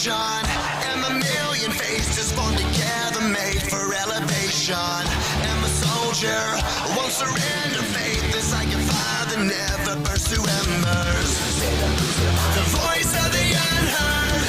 And a million faces formed together, made for elevation. I'm a soldier, won't surrender faith. This like a fire that never burns to embers. The voice of the unheard.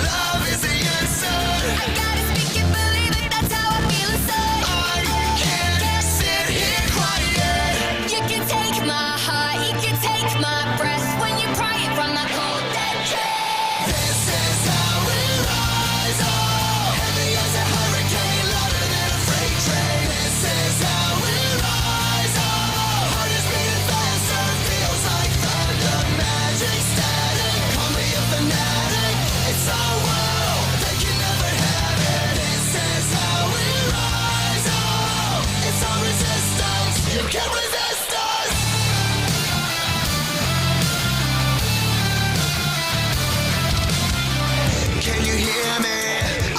Love is the answer. I gotta speak it, believe it, that's how I feel inside. I can't sit here quiet. You can take my heart, you can take my breath. When you pry it from my cold dead chest. This is how we rise up. Heavy as a hurricane, louder than a freight train. This is how we rise up. Heart is beating faster, feels like thunder. Magic static, call me a fanatic. It's our world, they can never have it. This is how we rise up. It's our resistance, you can't resist us. Can you hear me?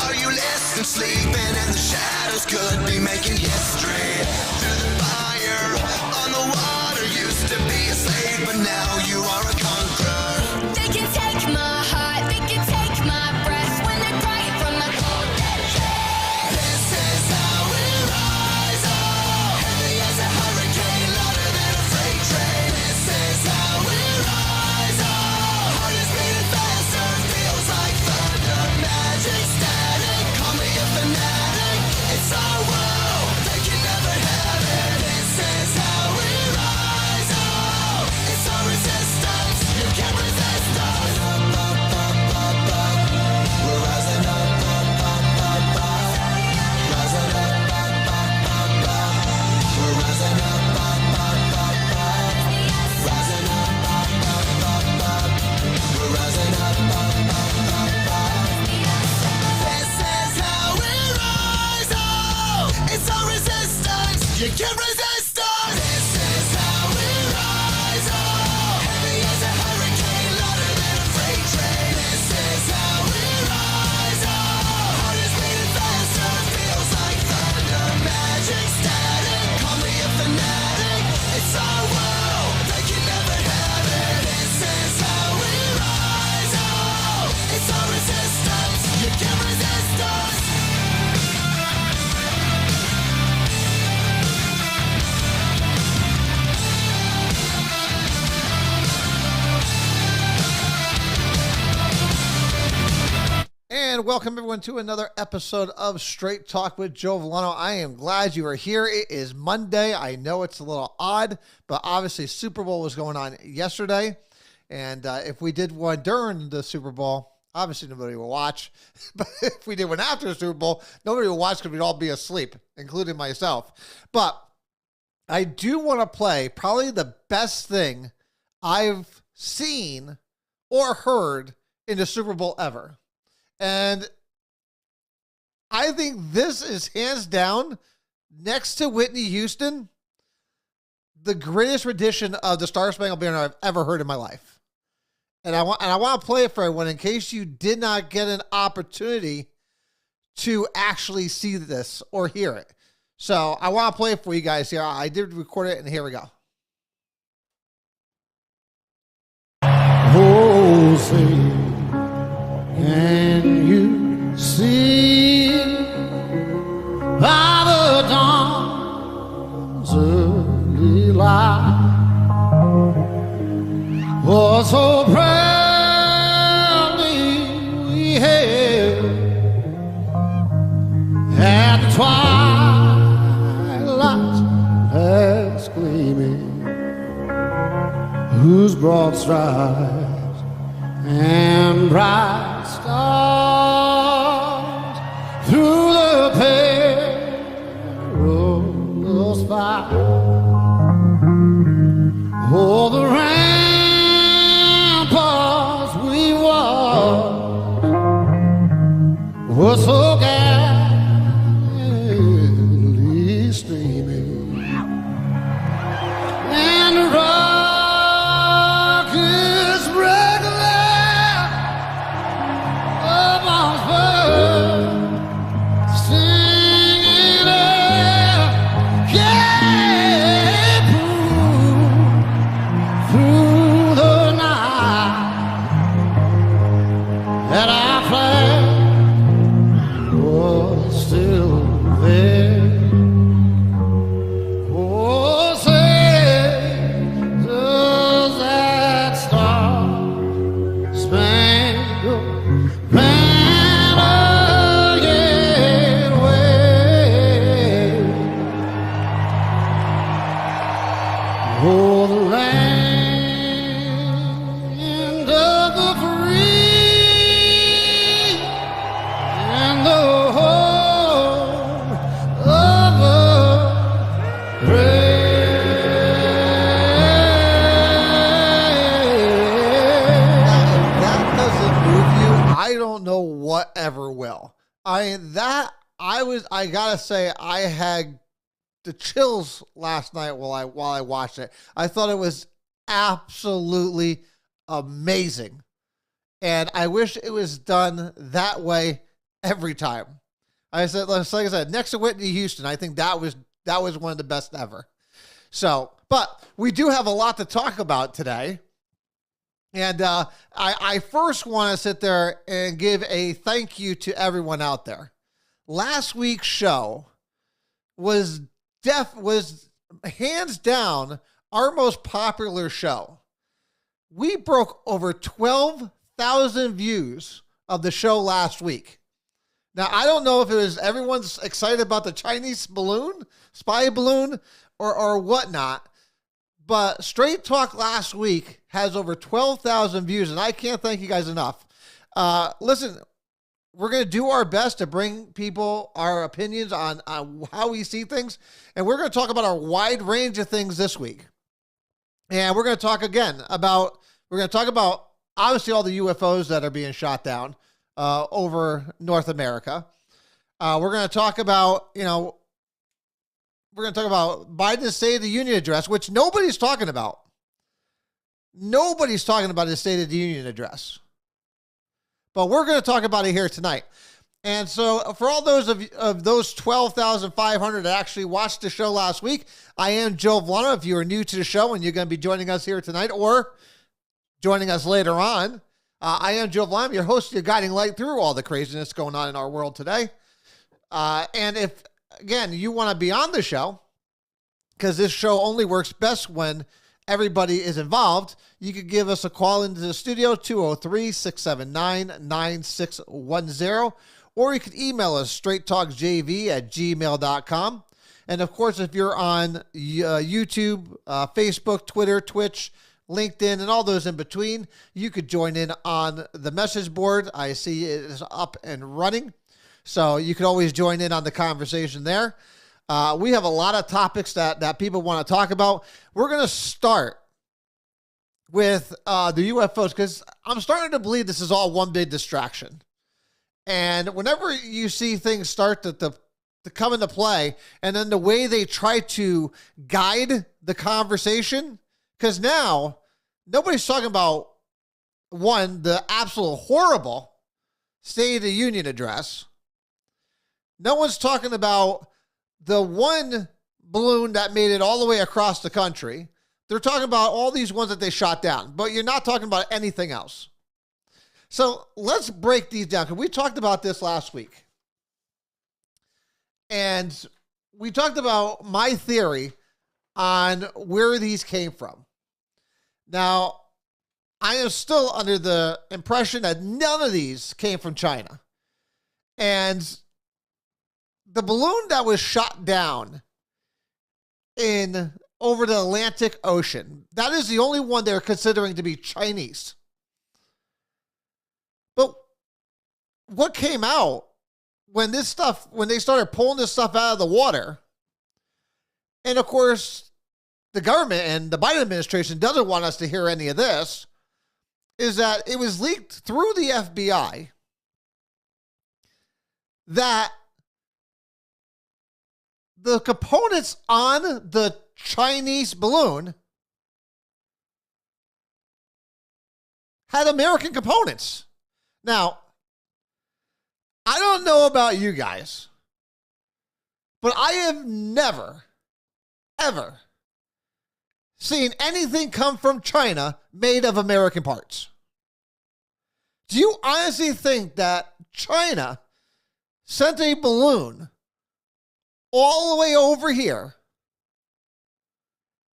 Are you listening? Sleeping and the shadows could be making history. Through the fire, on the water, used to be a slave, but now you are a conqueror. They can take my heart, they can take my breath. When they pry it from my cold dead chest. This is how we rise up. Heavy as a hurricane, louder than a freight train. This is how we rise up. Heart is beating faster, feels like thunder. Magic static, call me a fanatic. It's our world, they can never have it. welcome everyone to another episode of Straight Talk with Joe Villano. I am glad you are here. It is Monday. I know it's a little odd, but obviously Super Bowl was going on yesterday. And if we did one during the Super Bowl, obviously nobody will watch. But if we did one after the Super Bowl, nobody will watch because we'd all be asleep, including myself. But I do want to play probably the best thing I've seen or heard in the Super Bowl ever. And I think this is hands down, next to Whitney Houston, the greatest rendition of the Star Spangled Banner I've ever heard in my life. And I want to play it for everyone in case you did not get an opportunity to actually see this or hear it. So I want to play it for you guys here. I did record it, and here we go. Oh, say, can you see by the dawn's early light what so proudly we hailed at the twilight's last gleaming, whose broad stripes and bright stars through the perilous fight. Oh, the ramparts we walked were so gallantly streaming, and the rockets regular upon spurs, singing out, yeah, through the night, that our flag was still there. Oh, say, does that star-spangled banner yet wave? Oh, the land of the free and the home of the brave. That doesn't move you, I don't know what ever will. I gotta say, I had the chills last night while I watched it. I thought it was absolutely amazing. And I wish it was done that way every time. Like I said, next to Whitney Houston, I think that was one of the best ever. So, but we do have a lot to talk about today. And I first want to sit there and give a thank you to everyone out there. Last week's show was hands down our most popular show. We broke over 12,000 views of the show last week. Now, I don't know if it was everyone's excited about the Chinese balloon, spy balloon, or whatnot, but Straight Talk last week has over 12,000 views, and I can't thank you guys enough. Listen, we're going to do our best to bring people our opinions on how we see things, and we're going to talk about a wide range of things this week. And we're going to talk about obviously all the UFOs that are being shot down over North America. We're going to talk about, Biden's State of the Union address, which nobody's talking about. Nobody's talking about his State of the Union address. But we're going to talk about it here tonight. And so for all those of those 12,500 that actually watched the show last week, I am Joe Villano. If you are new to the show and you're going to be joining us here tonight or joining us later on, I am Joe Villano, your host, your guiding light through all the craziness going on in our world today. And if, again, you want to be on the show, because this show only works best when everybody is involved, you could give us a call into the studio, 203-679-9610, or you could email us, straighttalksjv@gmail.com. And of course, if you're on YouTube, Facebook, Twitter, Twitch, LinkedIn, and all those in between, you could join in on the message board. I see it is up and running. So you can always join in on the conversation there. We have a lot of topics that people want to talk about. We're going to start with the UFOs because I'm starting to believe this is all one big distraction. And whenever you see things start to come into play, and then the way they try to guide the conversation, because now nobody's talking about, one, the absolute horrible State of the Union address. No one's talking about the one balloon that made it all the way across the country. They're talking about all these ones that they shot down, but you're not talking about anything else. So let's break these down, because we talked about this last week. And we talked about my theory on where these came from. Now, I am still under the impression that none of these came from China. And the balloon that was shot down over the Atlantic Ocean, that is the only one they're considering to be Chinese. But what came out when they started pulling this stuff out of the water, and of course, the government and the Biden administration doesn't want us to hear any of this, is that it was leaked through the FBI that the components on the Chinese balloon had American components. Now, I don't know about you guys, but I have never, ever seen anything come from China made of American parts. Do you honestly think that China sent a balloon all the way over here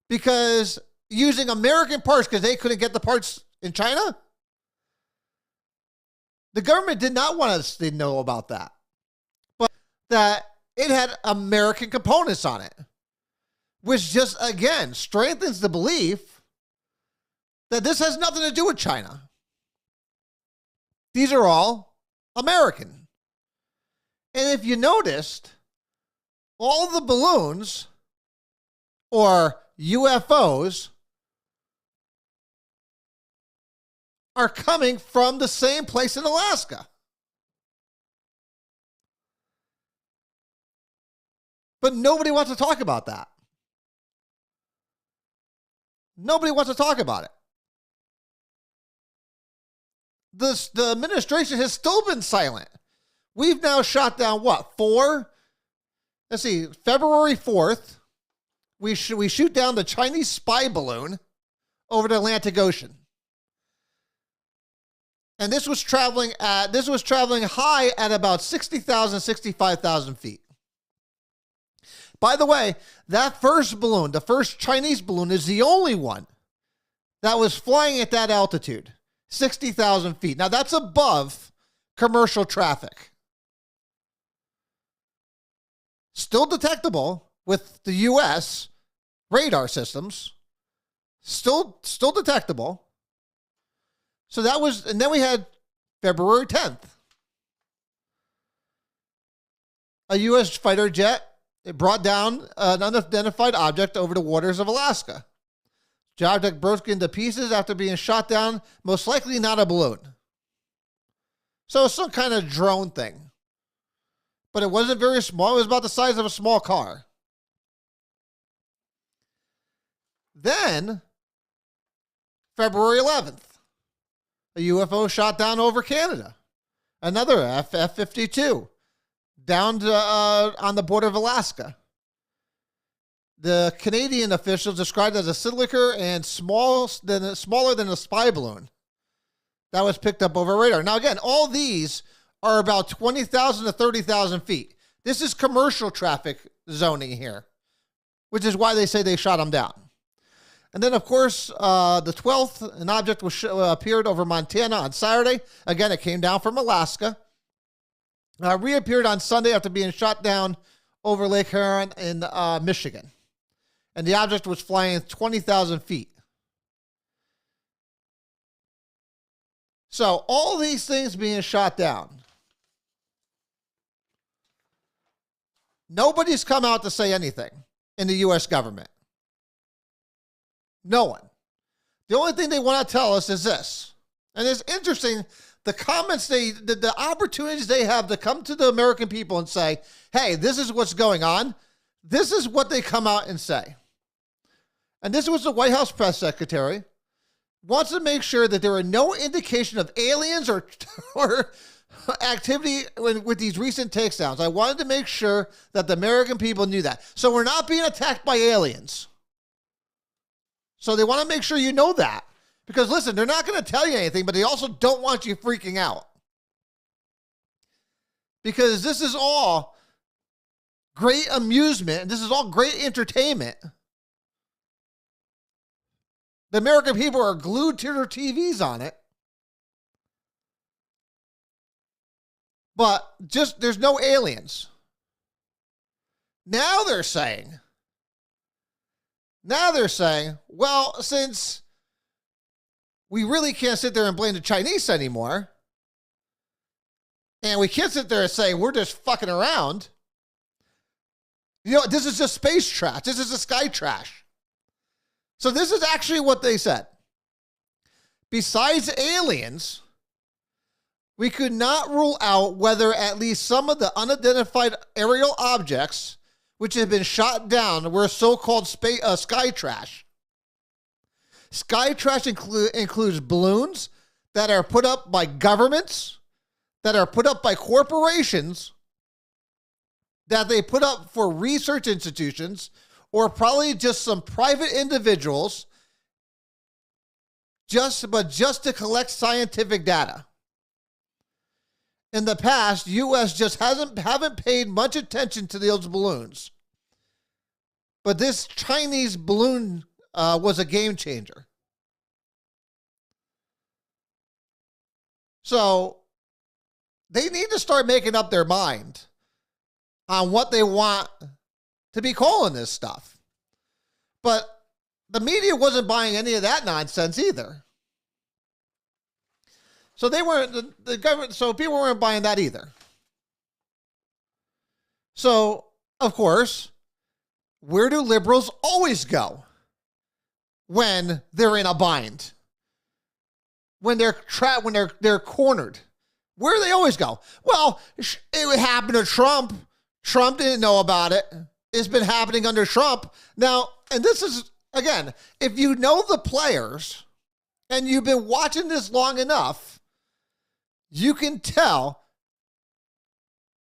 because using American parts because they couldn't get the parts in China? The government did not want us to know about that, but that it had American components on it, which just, again, strengthens the belief that this has nothing to do with China. These are all American. And if you noticed, all the balloons or UFOs are coming from the same place in Alaska. But nobody wants to talk about that. Nobody wants to talk about it. The administration has still been silent. We've now shot down what? 4? Let's see, February 4th, we shoot down the Chinese spy balloon over the Atlantic Ocean. And this was traveling high at about 60,000, 65,000 feet. By the way, that first balloon, the first Chinese balloon, is the only one that was flying at that altitude, 60,000 feet. Now, that's above commercial traffic. Still detectable with the U.S. radar systems. Still detectable. So that was, and then we had February 10th. A U.S. fighter jet, it brought down an unidentified object over the waters of Alaska. The object broke into pieces after being shot down, most likely not a balloon. So it's some kind of drone thing. But it wasn't very small. It was about the size of a small car. Then, February 11th, a UFO shot down over Canada. Another F-52 down to, on the border of Alaska. The Canadian officials described it as a cylinder and smaller than a spy balloon that was picked up over radar. Now, again, all these are about 20,000 to 30,000 feet. This is commercial traffic zoning here, which is why they say they shot them down. And then, of course, the 12th, an object appeared over Montana on Saturday. Again, it came down from Alaska. Reappeared on Sunday after being shot down over Lake Huron in Michigan. And the object was flying 20,000 feet. So all these things being shot down. Nobody's come out to say anything in the U.S. government. No one. The only thing they want to tell us is this. And it's interesting, the comments the opportunities they have to come to the American people and say, hey, this is what's going on. This is what they come out and say. And this was the White House press secretary wants to make sure that there are no indication of aliens or activity with these recent takedowns. I wanted to make sure that the American people knew that. So we're not being attacked by aliens. So they want to make sure you know that. Because listen, they're not going to tell you anything, but they also don't want you freaking out. Because this is all great amusement, and this is all great entertainment. The American people are glued to their TVs on it. But just, there's no aliens. Now they're saying, well, since we really can't sit there and blame the Chinese anymore, and we can't sit there and say we're just fucking around, you know, this is just space trash. This is a sky trash. So this is actually what they said. Besides aliens, we could not rule out whether at least some of the unidentified aerial objects which have been shot down were so-called sky trash. Sky trash includes balloons that are put up by governments, that are put up by corporations, that they put up for research institutions, or probably just some private individuals, just to collect scientific data. In the past, U.S. just haven't paid much attention to those balloons. But this Chinese balloon was a game changer. So they need to start making up their mind on what they want to be calling this stuff. But the media wasn't buying any of that nonsense either. So they weren't, the government, so people weren't buying that either. So, of course, where do liberals always go when they're in a bind? When they're trapped, when they're cornered? Where do they always go? Well, it happened to Trump. Trump didn't know about it. It's been happening under Trump. Now, and this is, again, if you know the players and you've been watching this long enough, you can tell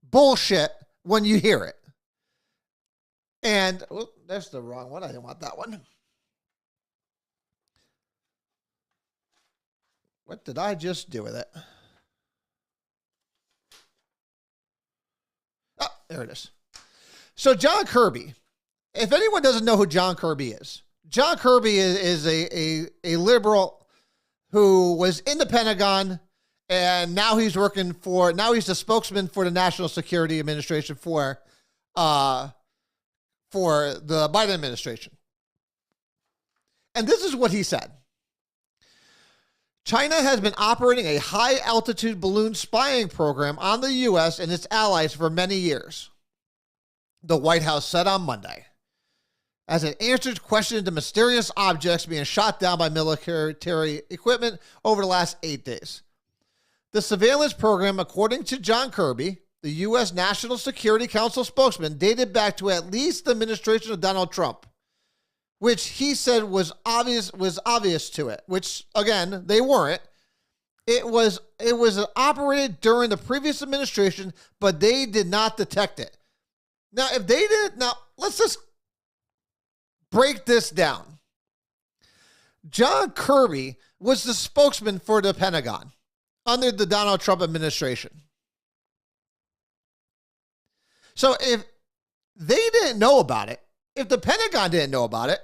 bullshit when you hear it. And that's the wrong one. I didn't want that one. What did I just do with it? Oh, there it is. So John Kirby, if anyone doesn't know who John Kirby is a liberal who was in the Pentagon, and now he's the spokesman for the National Security Administration for the Biden administration. And this is what he said. China has been operating a high-altitude balloon spying program on the U.S. and its allies for many years, the White House said on Monday, as it answered questions into mysterious objects being shot down by military equipment over the last 8 days. The surveillance program, according to John Kirby, the U.S. National Security Council spokesman, dated back to at least the administration of Donald Trump, which he said was obvious to it, which, again, they weren't. It was operated during the previous administration, but they did not detect it. Now, let's just break this down. John Kirby was the spokesman for the Pentagon under the Donald Trump administration. So if they didn't know about it, if the Pentagon didn't know about it,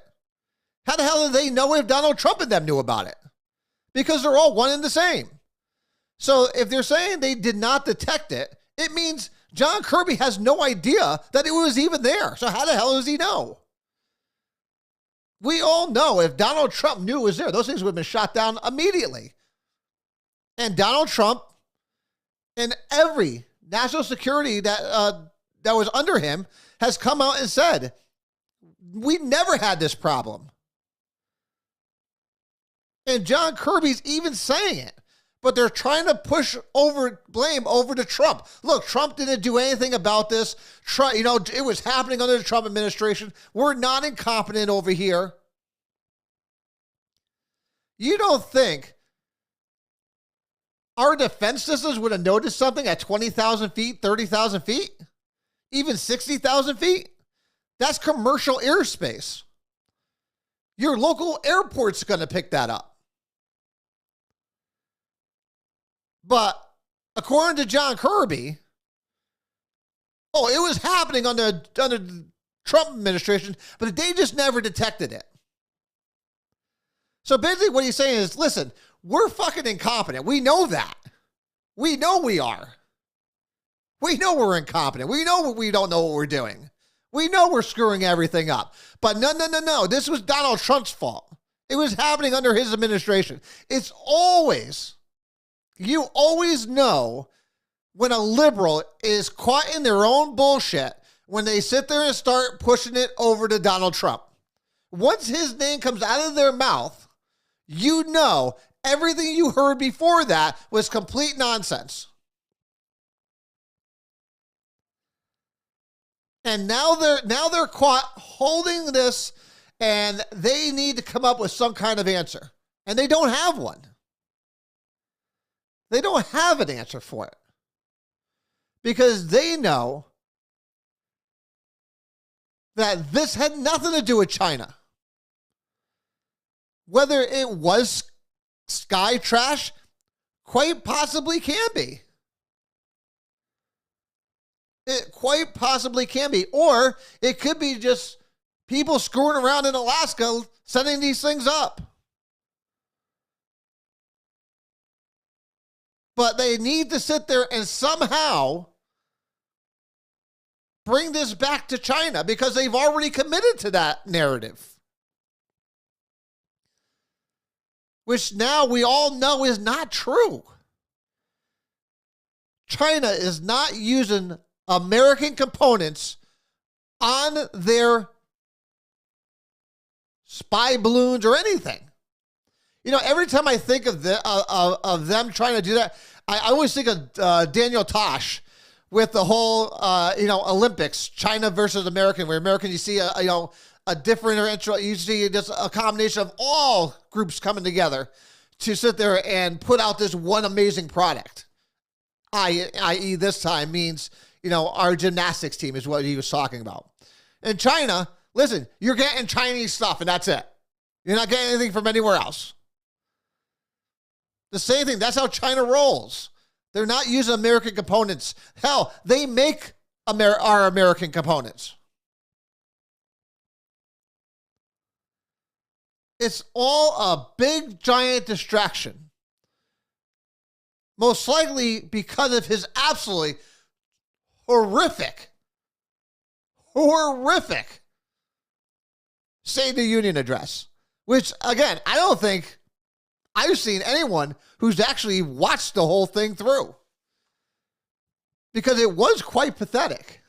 How the hell do they know if Donald Trump and them knew about it? Because they're all one and the same. So if they're saying they did not detect it, it means John Kirby has no idea that it was even there. So how the hell does he know? We all know if Donald Trump knew it was there, those things would have been shot down immediately. And Donald Trump and every national security that was under him has come out and said, we never had this problem. And John Kirby's even saying it, but they're trying to push blame over to Trump. Look, Trump didn't do anything about this. Trump, it was happening under the Trump administration. We're not incompetent over here. You don't think our defense systems would have noticed something at 20,000 feet, 30,000 feet, even 60,000 feet? That's commercial airspace. Your local airport's going to pick that up. But according to John Kirby, it was happening under the Trump administration, but they just never detected it. So basically what he's saying is, listen, we're fucking incompetent. We know that. We know we are. We know we're incompetent. We know we don't know what we're doing. We know we're screwing everything up. But no. This was Donald Trump's fault. It was happening under his administration. You always know when a liberal is caught in their own bullshit when they sit there and start pushing it over to Donald Trump. Once his name comes out of their mouth, you know everything you heard before that was complete nonsense. And now they're caught holding this, and they need to come up with some kind of answer. And they don't have one. They don't have an answer for it. Because they know that this had nothing to do with China. Whether it was sky trash, quite possibly can be. It quite possibly can be. Or it could be just people screwing around in Alaska setting these things up. But they need to sit there and somehow bring this back to China because they've already committed to that narrative. Which now we all know is not true. China is not using American components on their spy balloons or anything. Every time I think of them trying to do that, I always think of Daniel Tosh with the whole, Olympics, China versus American, where American, you see a differential, you see just a combination of all groups coming together to sit there and put out this one amazing product. I.e. this time means, our gymnastics team is what he was talking about. In China, listen, you're getting Chinese stuff and that's it. You're not getting anything from anywhere else. The same thing. That's how China rolls. They're not using American components. Hell, they make our American components. It's all a big, giant distraction. Most likely because of his absolutely horrific State of the Union address. Which, again, I don't think I've seen anyone who's actually watched the whole thing through. Because it was quite pathetic.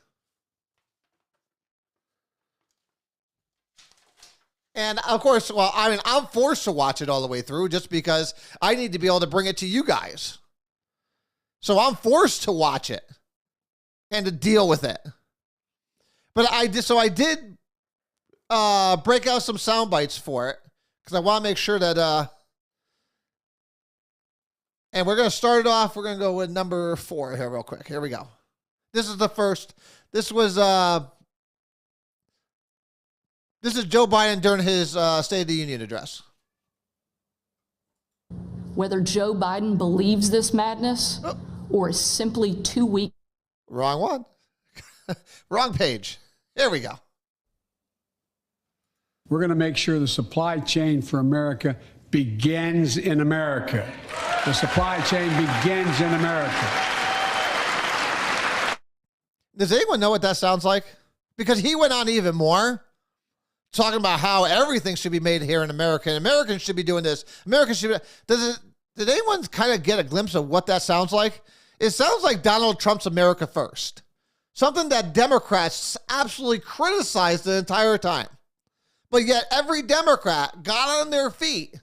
And of course, I'm forced to watch it all the way through just because I need to be able to bring it to you guys. So I'm forced to watch it and to deal with it. But I did break out some sound bites for it because I want to make sure that and we're going to start it off. We're going to go with number 4 here real quick. Here we go. This is the first. This was this is Joe Biden during his State of the Union address. Whether Joe Biden believes this madness or is simply too weak. Wrong one. Wrong page. Here we go. We're going to make sure the supply chain for America begins in America. The supply chain begins in America. Does anyone know what that sounds like? Because he went on even more, talking about how everything should be made here in America, and Americans should be doing this. Americans should be... Did anyone kind of get a glimpse of what that sounds like? It sounds like Donald Trump's America First. Something that Democrats absolutely criticized the entire time. But yet every Democrat got on their feet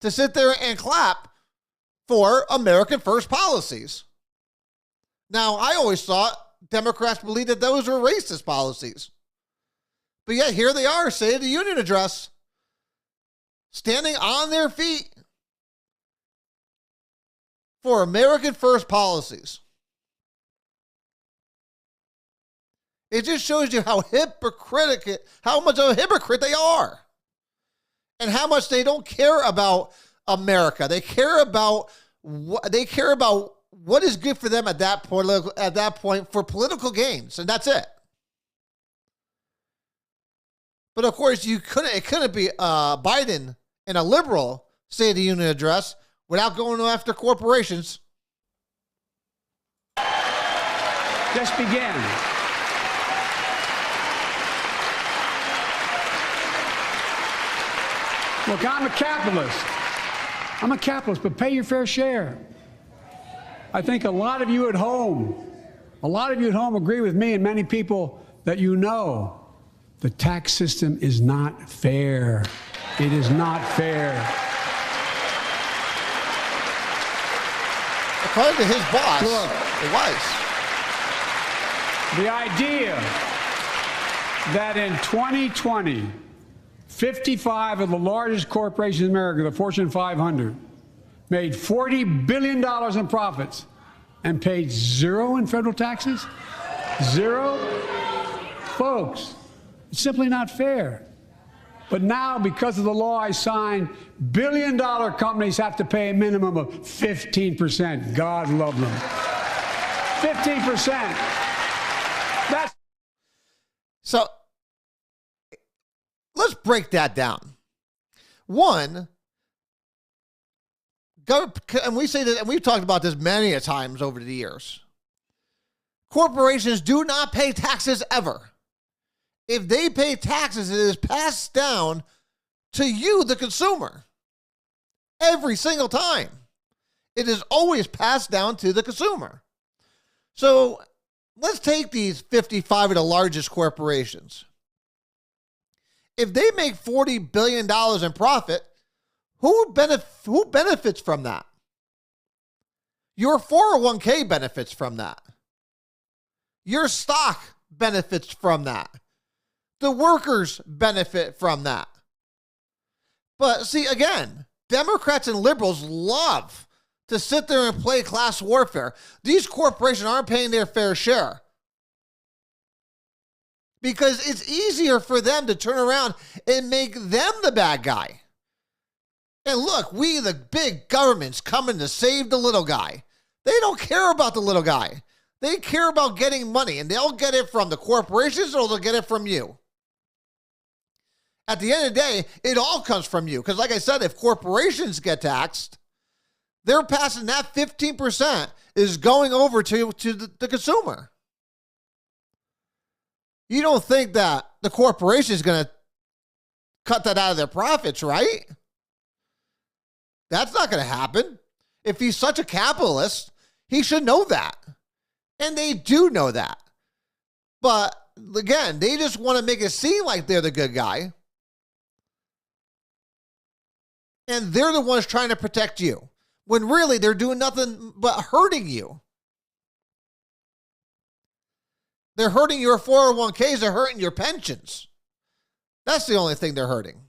to sit there and clap for American First policies. Now, I always thought Democrats believed that those were racist policies. But yet here they are, State of the Union address, standing on their feet for American First policies. It just shows you how much of a hypocrite they are, and how much they don't care about America. They care about what is good for them at that point for political gains, and that's it. But of course, it couldn't be Biden in a liberal State of the Union address without going after corporations. Just begin. Look, I'm a capitalist, but pay your fair share. I think a lot of you at home agree with me and many people that you know. The tax system is not fair. It is not fair. According to his boss, look, it was. The idea that in 2020, 55 of the largest corporations in America, the Fortune 500, made $40 billion in profits and paid zero in federal taxes? Zero? Folks, it's simply not fair. But now, because of the law I signed, billion-dollar companies have to pay a minimum of 15%. God love them. 15%. That's... So, let's break that down. One, and we say that, and we've talked about this many a times over the years. Corporations do not pay taxes ever. If they pay taxes, it is passed down to you, the consumer. Every single time. It is always passed down to the consumer. So let's take these 55 of the largest corporations. If they make $40 billion in profit, who benefits from that? Your 401k benefits from that. Your stock benefits from that. The workers benefit from that. But see, again, Democrats and liberals love to sit there and play class warfare. These corporations aren't paying their fair share, because it's easier for them to turn around and make them the bad guy. And look, we, the big government's coming to save the little guy. They don't care about the little guy. They care about getting money, and they'll get it from the corporations or they'll get it from you. At the end of the day, it all comes from you. Because like I said, if corporations get taxed, they're passing that 15% is going over to the consumer. You don't think that the corporation is going to cut that out of their profits, right? That's not going to happen. If he's such a capitalist, he should know that. And they do know that. But again, they just want to make it seem like they're the good guy. And they're the ones trying to protect you, when really they're doing nothing but hurting you. They're hurting your 401ks. They're hurting your pensions. That's the only thing they're hurting.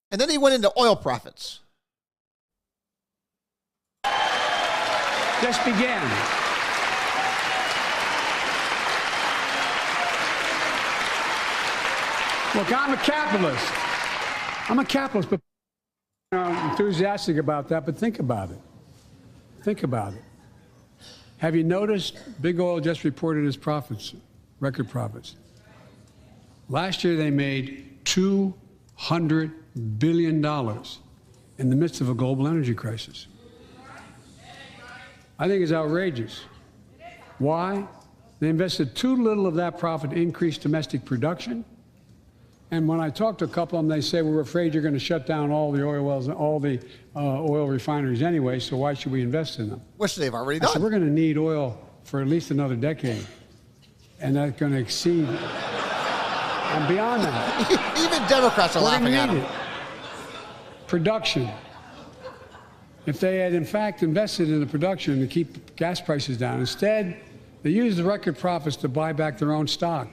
And then he went into oil profits. Just begin. Look, I'm a capitalist, but enthusiastic about that, but think about it. Think about it. Have you noticed Big Oil just reported its profits, record profits? Last year, they made $200 billion in the midst of a global energy crisis. I think it's outrageous. Why? They invested too little of that profit to increase domestic production. And when I talk to a couple of them, they say, we're afraid you're going to shut down all the oil wells and all the oil refineries anyway, so why should we invest in them? Which they've already I done. said, we're going to need oil for at least another decade. And that's going to exceed and beyond that. Even Democrats are We're laughing going at to need them. it. Production. If they had, in fact, invested in the production to keep gas prices down, instead, they used the record profits to buy back their own stock,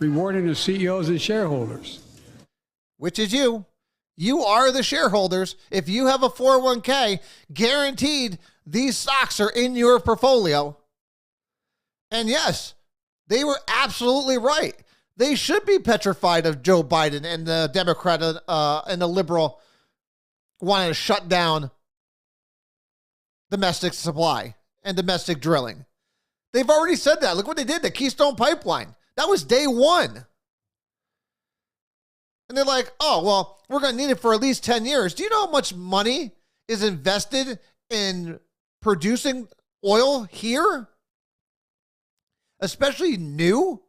rewarding the CEOs and shareholders. Which is you. You are the shareholders. If you have a 401k, guaranteed these stocks are in your portfolio. And yes, they were absolutely right. They should be petrified of Joe Biden and the Democrat and the liberal wanting to shut down domestic supply and domestic drilling. They've already said that. Look what they did, the Keystone Pipeline. That was day one. And they're like, oh, well, we're going to need it for at least 10 years. Do you know how much money is invested in producing oil here? Especially new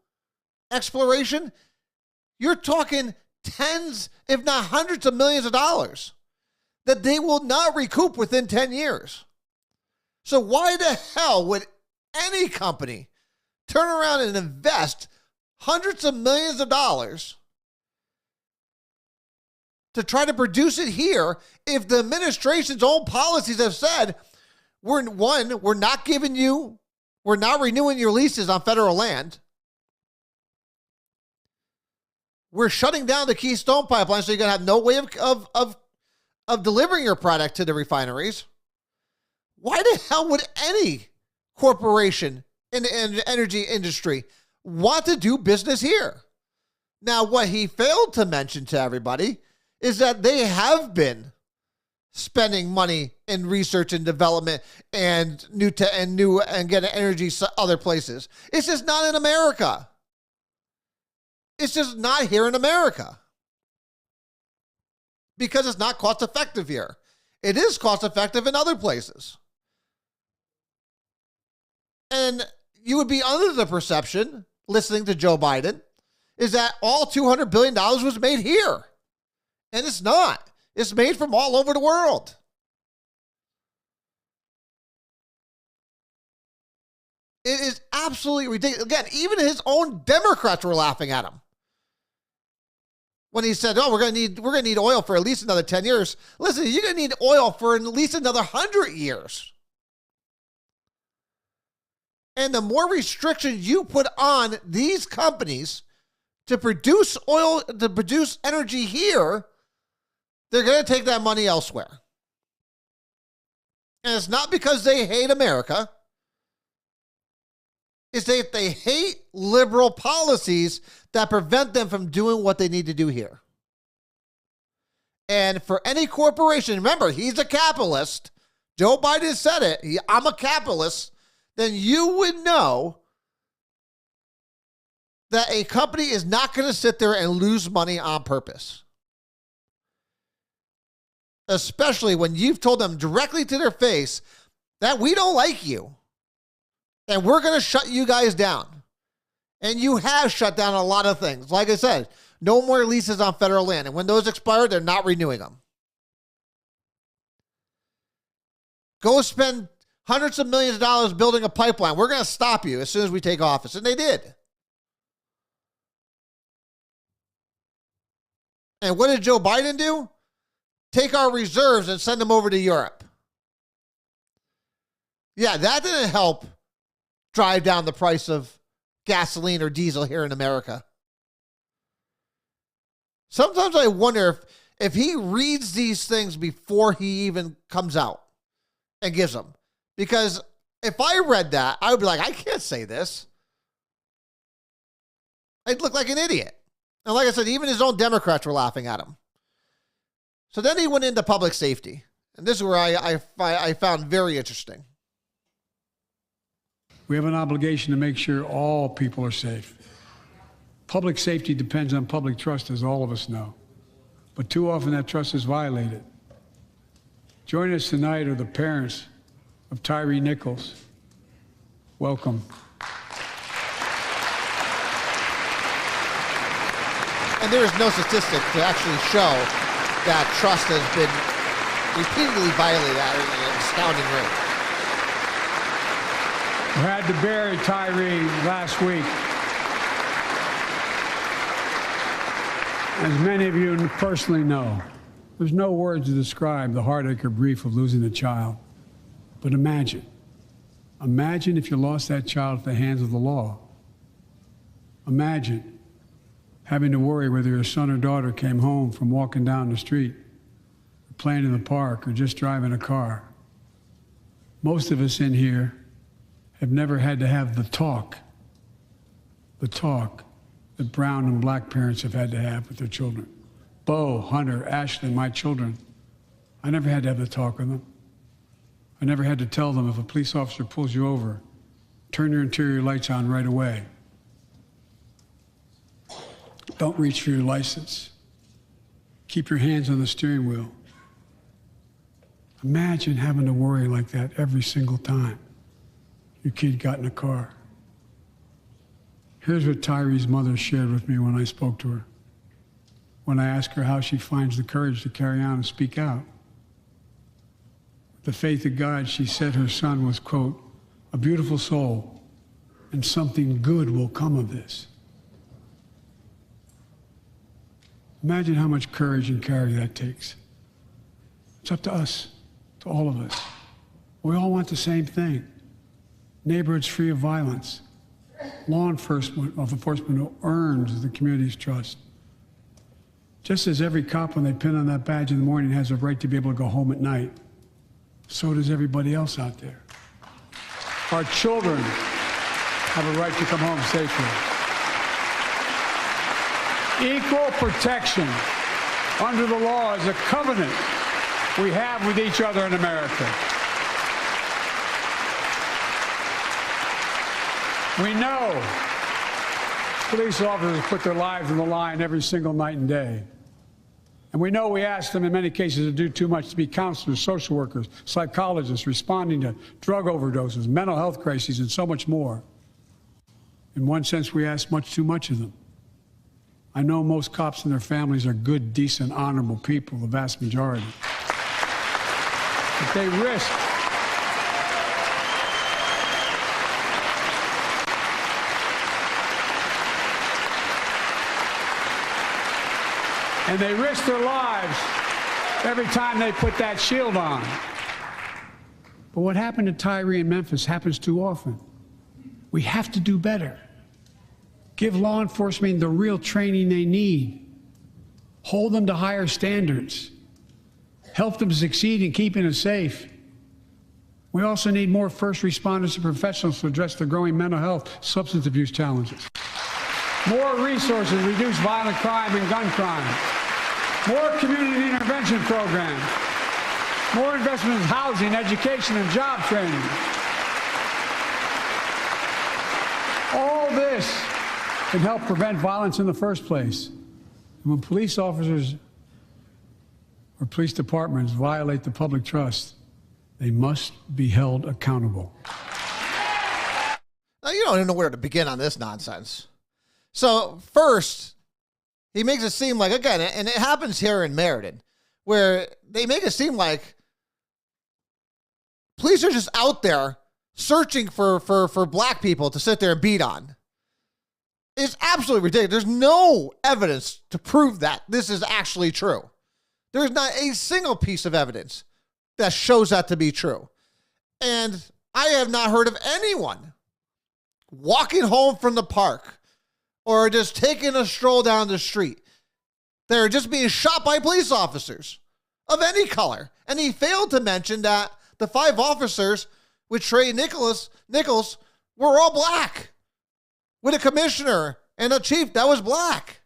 exploration. You're talking tens, if not hundreds of millions of dollars that they will not recoup within 10 years. So why the hell would any company turn around and invest hundreds of millions of dollars to try to produce it here if the administration's own policies have said, we're not renewing your leases on federal land. We're shutting down the Keystone Pipeline, so you're going to have no way of delivering your product to the refineries. Why the hell would any corporation in the energy industry want to do business here? Now, what he failed to mention to everybody is that they have been spending money in research and development and getting energy other places. It's just not in America. It's just not here in America. Because it's not cost effective here. It is cost effective in other places. And you would be under the perception, listening to Joe Biden, is that all $200 billion was made here. And it's not. It's made from all over the world. It is absolutely ridiculous. Again, even his own Democrats were laughing at him when he said, "Oh, we're going to need oil for at least another 10 years." Listen, you're going to need oil for at least another 100 years. And the more restrictions you put on these companies to produce oil, to produce energy here, they're going to take that money elsewhere. And it's not because they hate America. It's that they hate liberal policies that prevent them from doing what they need to do here. And for any corporation, remember, he's a capitalist. Joe Biden said it. I'm a capitalist. Then you would know that a company is not going to sit there and lose money on purpose. Especially when you've told them directly to their face that we don't like you and we're going to shut you guys down. And you have shut down a lot of things. Like I said, no more leases on federal land. And when those expire, they're not renewing them. Go spend hundreds of millions of dollars building a pipeline. We're going to stop you as soon as we take office. And they did. And what did Joe Biden do? Take our reserves and send them over to Europe. Yeah, that didn't help drive down the price of gasoline or diesel here in America. Sometimes I wonder if he reads these things before he even comes out and gives them. Because if I read that, I would be like, I can't say this. I'd look like an idiot. And like I said, even his own Democrats were laughing at him. So then he went into public safety. And this is where I found very interesting. We have an obligation to make sure all people are safe. Public safety depends on public trust, as all of us know. But too often that trust is violated. Joining us tonight are the parents of Tyree Nichols. Welcome. And there is no statistic to actually show that trust has been repeatedly violated at an astounding rate. We had to bury Tyree last week. As many of you personally know, there's no words to describe the heartache or grief of losing a child. But imagine if you lost that child at the hands of the law. Imagine having to worry whether your son or daughter came home from walking down the street, or playing in the park, or just driving a car. Most of us in here have never had to have the talk that brown and black parents have had to have with their children. Bo, Hunter, Ashley, my children, I never had to have the talk with them. I never had to tell them, if a police officer pulls you over, turn your interior lights on right away. Don't reach for your license. Keep your hands on the steering wheel. Imagine having to worry like that every single time your kid got in a car. Here's what Tyree's mother shared with me when I spoke to her. When I asked her how she finds the courage to carry on and speak out. With the faith of God, she said her son was, quote, a beautiful soul, and something good will come of this. Imagine how much courage and carry that takes. It's up to us, to all of us. We all want the same thing. Neighborhoods free of violence. Law enforcement who earns the community's trust. Just as every cop, when they pin on that badge in the morning, has a right to be able to go home at night, so does everybody else out there. Our children have a right to come home safely. Equal protection under the law is a covenant we have with each other in America. We know police officers put their lives on the line every single night and day. And we know we ask them in many cases to do too much, to be counselors, social workers, psychologists, responding to drug overdoses, mental health crises, and so much more. In one sense, we ask much too much of them. I know most cops and their families are good, decent, honorable people, the vast majority. But they risk their lives every time they put that shield on. But what happened to Tyree in Memphis happens too often. We have to do better. Give law enforcement the real training they need. Hold them to higher standards. Help them succeed in keeping us safe. We also need more first responders and professionals to address the growing mental health, substance abuse challenges. More resources to reduce violent crime and gun crime. More community intervention programs. More investment in housing, education, and job training. All this can help prevent violence in the first place. And when police officers or police departments violate the public trust, they must be held accountable. Now, you don't even know where to begin on this nonsense. So, first, he makes it seem like, again, and it happens here in Meriden, where they make it seem like police are just out there searching for black people to sit there and beat on. It's absolutely ridiculous. There's no evidence to prove that this is actually true. There's not a single piece of evidence that shows that to be true. And I have not heard of anyone walking home from the park or just taking a stroll down the street. They're just being shot by police officers of any color. And he failed to mention that the 5 officers with Trey Nichols were all black, with a commissioner and a chief that was black.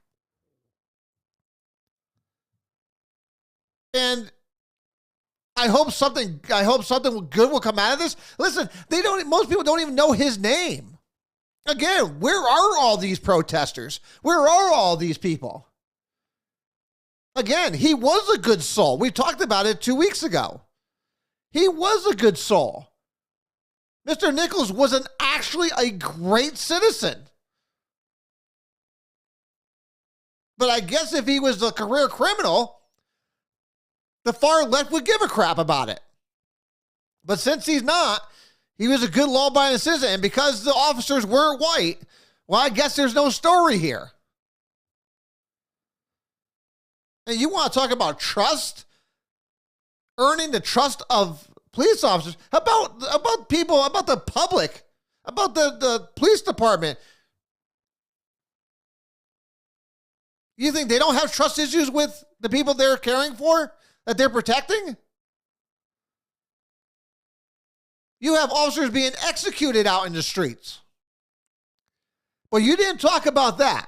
And I hope something good will come out of this. Listen, most people don't even know his name. Again, where are all these protesters? Where are all these people? Again, he was a good soul. We talked about it 2 weeks ago. He was a good soul. Mr. Nichols was actually a great citizen. But I guess if he was a career criminal, the far left would give a crap about it. But since he's not, he was a good law-abiding citizen. And because the officers weren't white, well, I guess there's no story here. And you want to talk about trust? Earning the trust of police officers? How about people, about the public, about the police department? You think they don't have trust issues with the people they're caring for, that they're protecting? You have officers being executed out in the streets. But you didn't talk about that.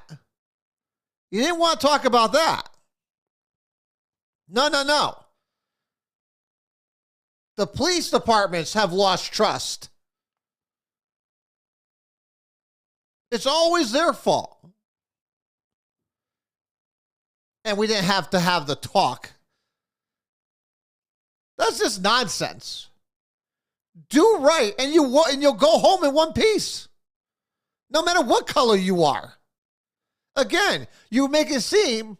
You didn't want to talk about that. No. The police departments have lost trust. It's always their fault. And we didn't have to have the talk. That's just nonsense. Do right, and you'll go home in one piece. No matter what color you are. Again, you make it seem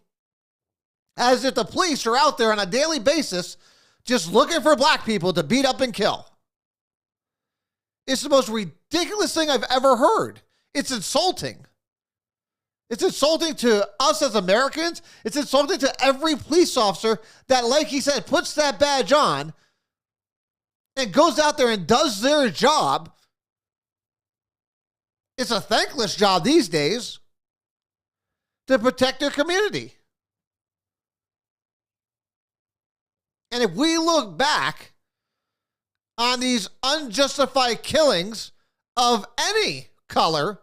as if the police are out there on a daily basis just looking for black people to beat up and kill. It's the most ridiculous thing I've ever heard. It's insulting. It's insulting to us as Americans. It's insulting to every police officer that, like he said, puts that badge on and goes out there and does their job. It's a thankless job these days to protect their community. And if we look back on these unjustified killings of any color,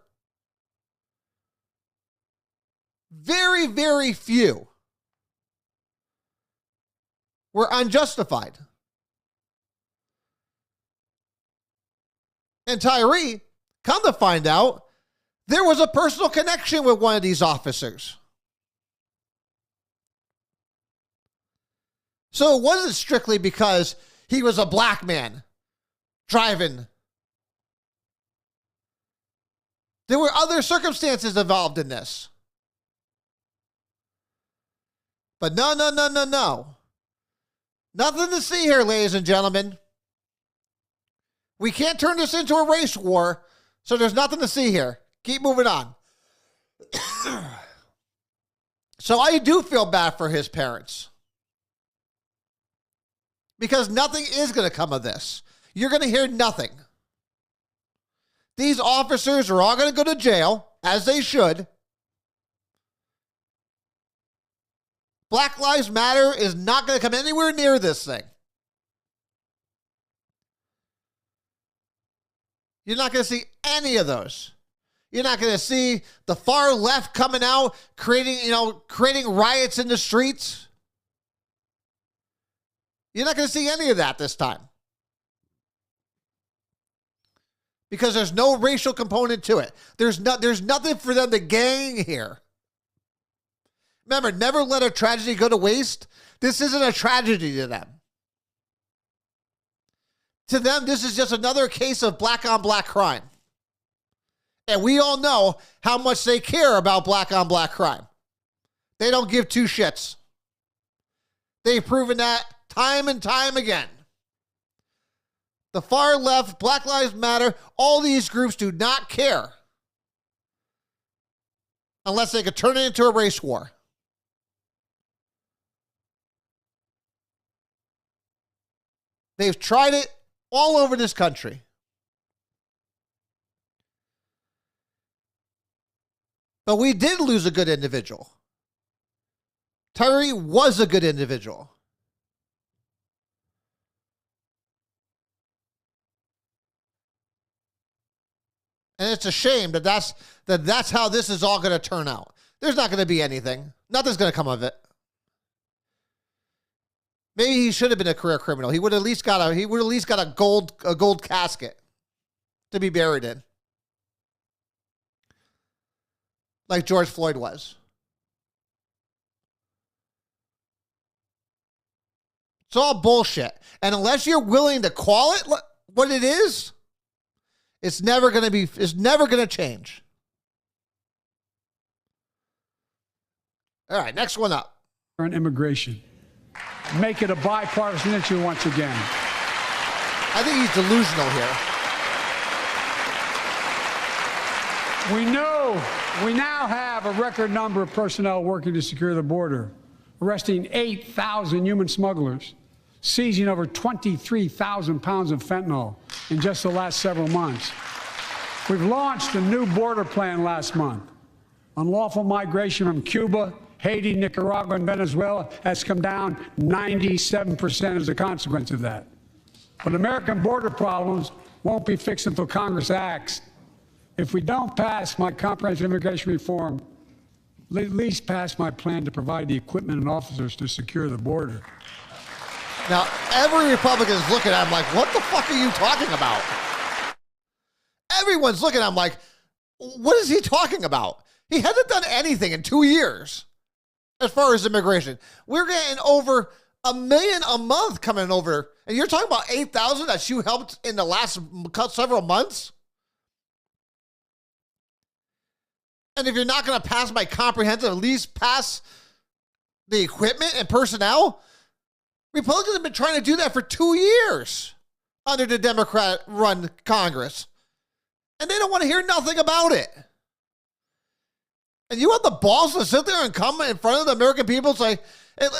very, very few were unjustified. And Tyree, come to find out, there was a personal connection with one of these officers. So it wasn't strictly because he was a black man driving. There were other circumstances involved in this. But no. Nothing to see here, ladies and gentlemen. We can't turn this into a race war, so there's nothing to see here. Keep moving on. So I do feel bad for his parents. Because nothing is going to come of this. You're going to hear nothing. These officers are all going to go to jail, as they should. Black Lives Matter is not going to come anywhere near this thing. You're not going to see any of those. You're not going to see the far left coming out, creating riots in the streets. You're not going to see any of that this time. Because there's no racial component to it. There's nothing for them to gang here. Remember, never let a tragedy go to waste. This isn't a tragedy to them. To them, this is just another case of black on black crime. And we all know how much they care about black on black crime. They don't give two shits. They've proven that time and time again. The far left, Black Lives Matter, all these groups do not care unless they could turn it into a race war. They've tried it all over this country. But we did lose a good individual. Tyree was a good individual. And it's a shame that that's how this is all going to turn out. There's not going to be anything. Nothing's going to come of it. Maybe he should have been a career criminal. He would at least got a gold casket to be buried in. like George Floyd was. It's all bullshit. And unless you're willing to call it what it is, it's never going to change. All right, next one up. On immigration. Make it a bipartisan issue once again. I think he's delusional here. We now have a record number of personnel working to secure the border, arresting 8,000 human smugglers, seizing over 23,000 pounds of fentanyl in just the last several months. We've launched a new border plan last month. Unlawful migration from Cuba, Haiti, Nicaragua, and Venezuela has come down 97% as a consequence of that. But American border problems won't be fixed until Congress acts. If we don't pass my comprehensive immigration reform, at least pass my plan to provide the equipment and officers to secure the border. Now, every Republican is looking at him like, what the fuck are you talking about? Everyone's looking at him like, what is he talking about? He hasn't done anything in 2 years as far as immigration. We're getting over 1 million a month coming over. And you're talking about 8,000 that you helped in the last several months? And if you're not going to pass my comprehensive, at least pass the equipment and personnel? Republicans have been trying to do that for 2 years under the Democrat-run Congress. And they don't want to hear nothing about it. And you have the balls to sit there and come in front of the American people and say,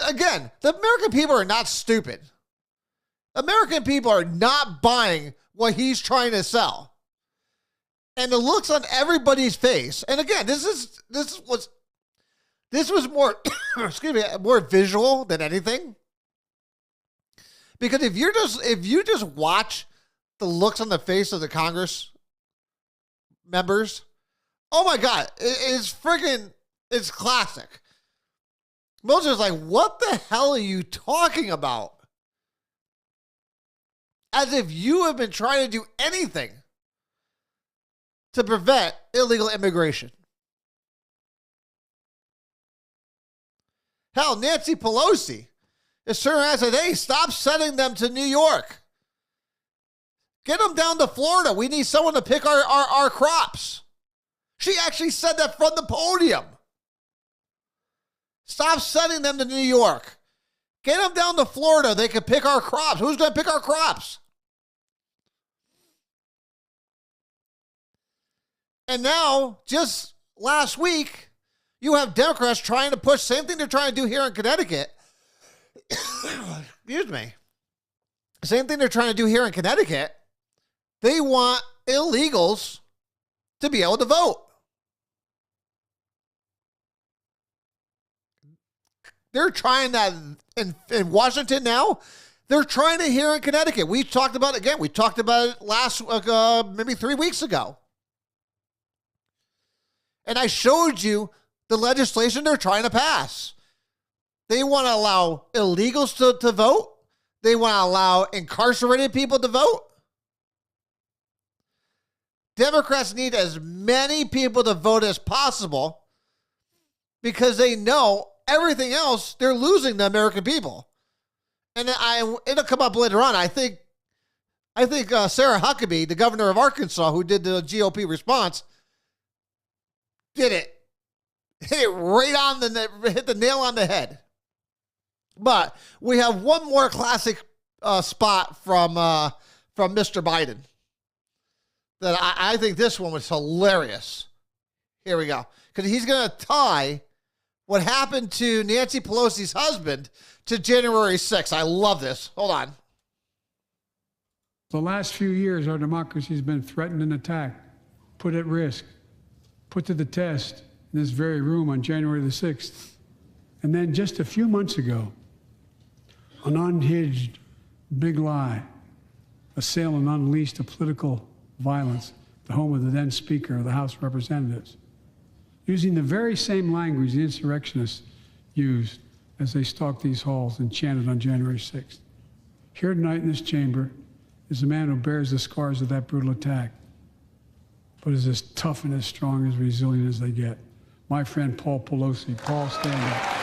again, the American people are not stupid. American people are not buying what he's trying to sell. And the looks on everybody's face, and again, this was more, excuse me, more visual than anything. Because if you just watch the looks on the face of the Congress members, oh my God, it's classic. Most of us like, what the hell are you talking about? As if you have been trying to do anything to prevent illegal immigration. Hell, Nancy Pelosi is turning around and said, hey, stop sending them to New York. Get them down to Florida. We need someone to pick our crops. She actually said that from the podium. Stop sending them to New York. Get them down to Florida. They can pick our crops. Who's going to pick our crops? And now, just last week, you have Democrats trying to push, same thing they're trying to do here in Connecticut. Excuse me. Same thing they're trying to do here in Connecticut. They want illegals to be able to vote. They're trying that in Washington now. They're trying it here in Connecticut. We talked about it again. We talked about it last, maybe 3 weeks ago. And I showed you the legislation they're trying to pass. They want to allow illegals to vote. They want to allow incarcerated people to vote. Democrats need as many people to vote as possible because they know everything else, they're losing the American people. And it'll come up later on. I think Sarah Huckabee, the governor of Arkansas, who did the GOP response, did it. Hit it right on hit the nail on the head. But we have one more classic spot from Mr. Biden that I think this one was hilarious. Here we go. Because he's going to tie what happened to Nancy Pelosi's husband to January 6th. I love this. Hold on. The last few years, our democracy has been threatened and attacked, put at risk, put to the test in this very room on January the 6th. And then just a few months ago, an unhinged big lie, assailant unleashed a political violence, the home of the then Speaker of the House of Representatives, using the very same language the insurrectionists used as they stalked these halls and chanted on January 6th. Here tonight in this chamber is a man who bears the scars of that brutal attack, but is as tough and as strong, as resilient as they get. my friend Paul Pelosi. Paul, stand up.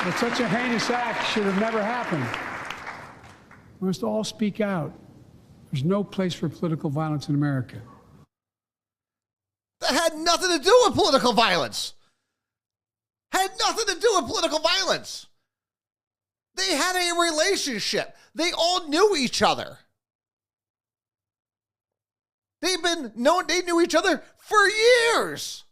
But such a heinous act should have never happened. We must all speak out. There's no place for political violence in America. That had nothing to do with political violence. Had nothing to do with political violence. They had a relationship. They all knew each other. They knew each other for years.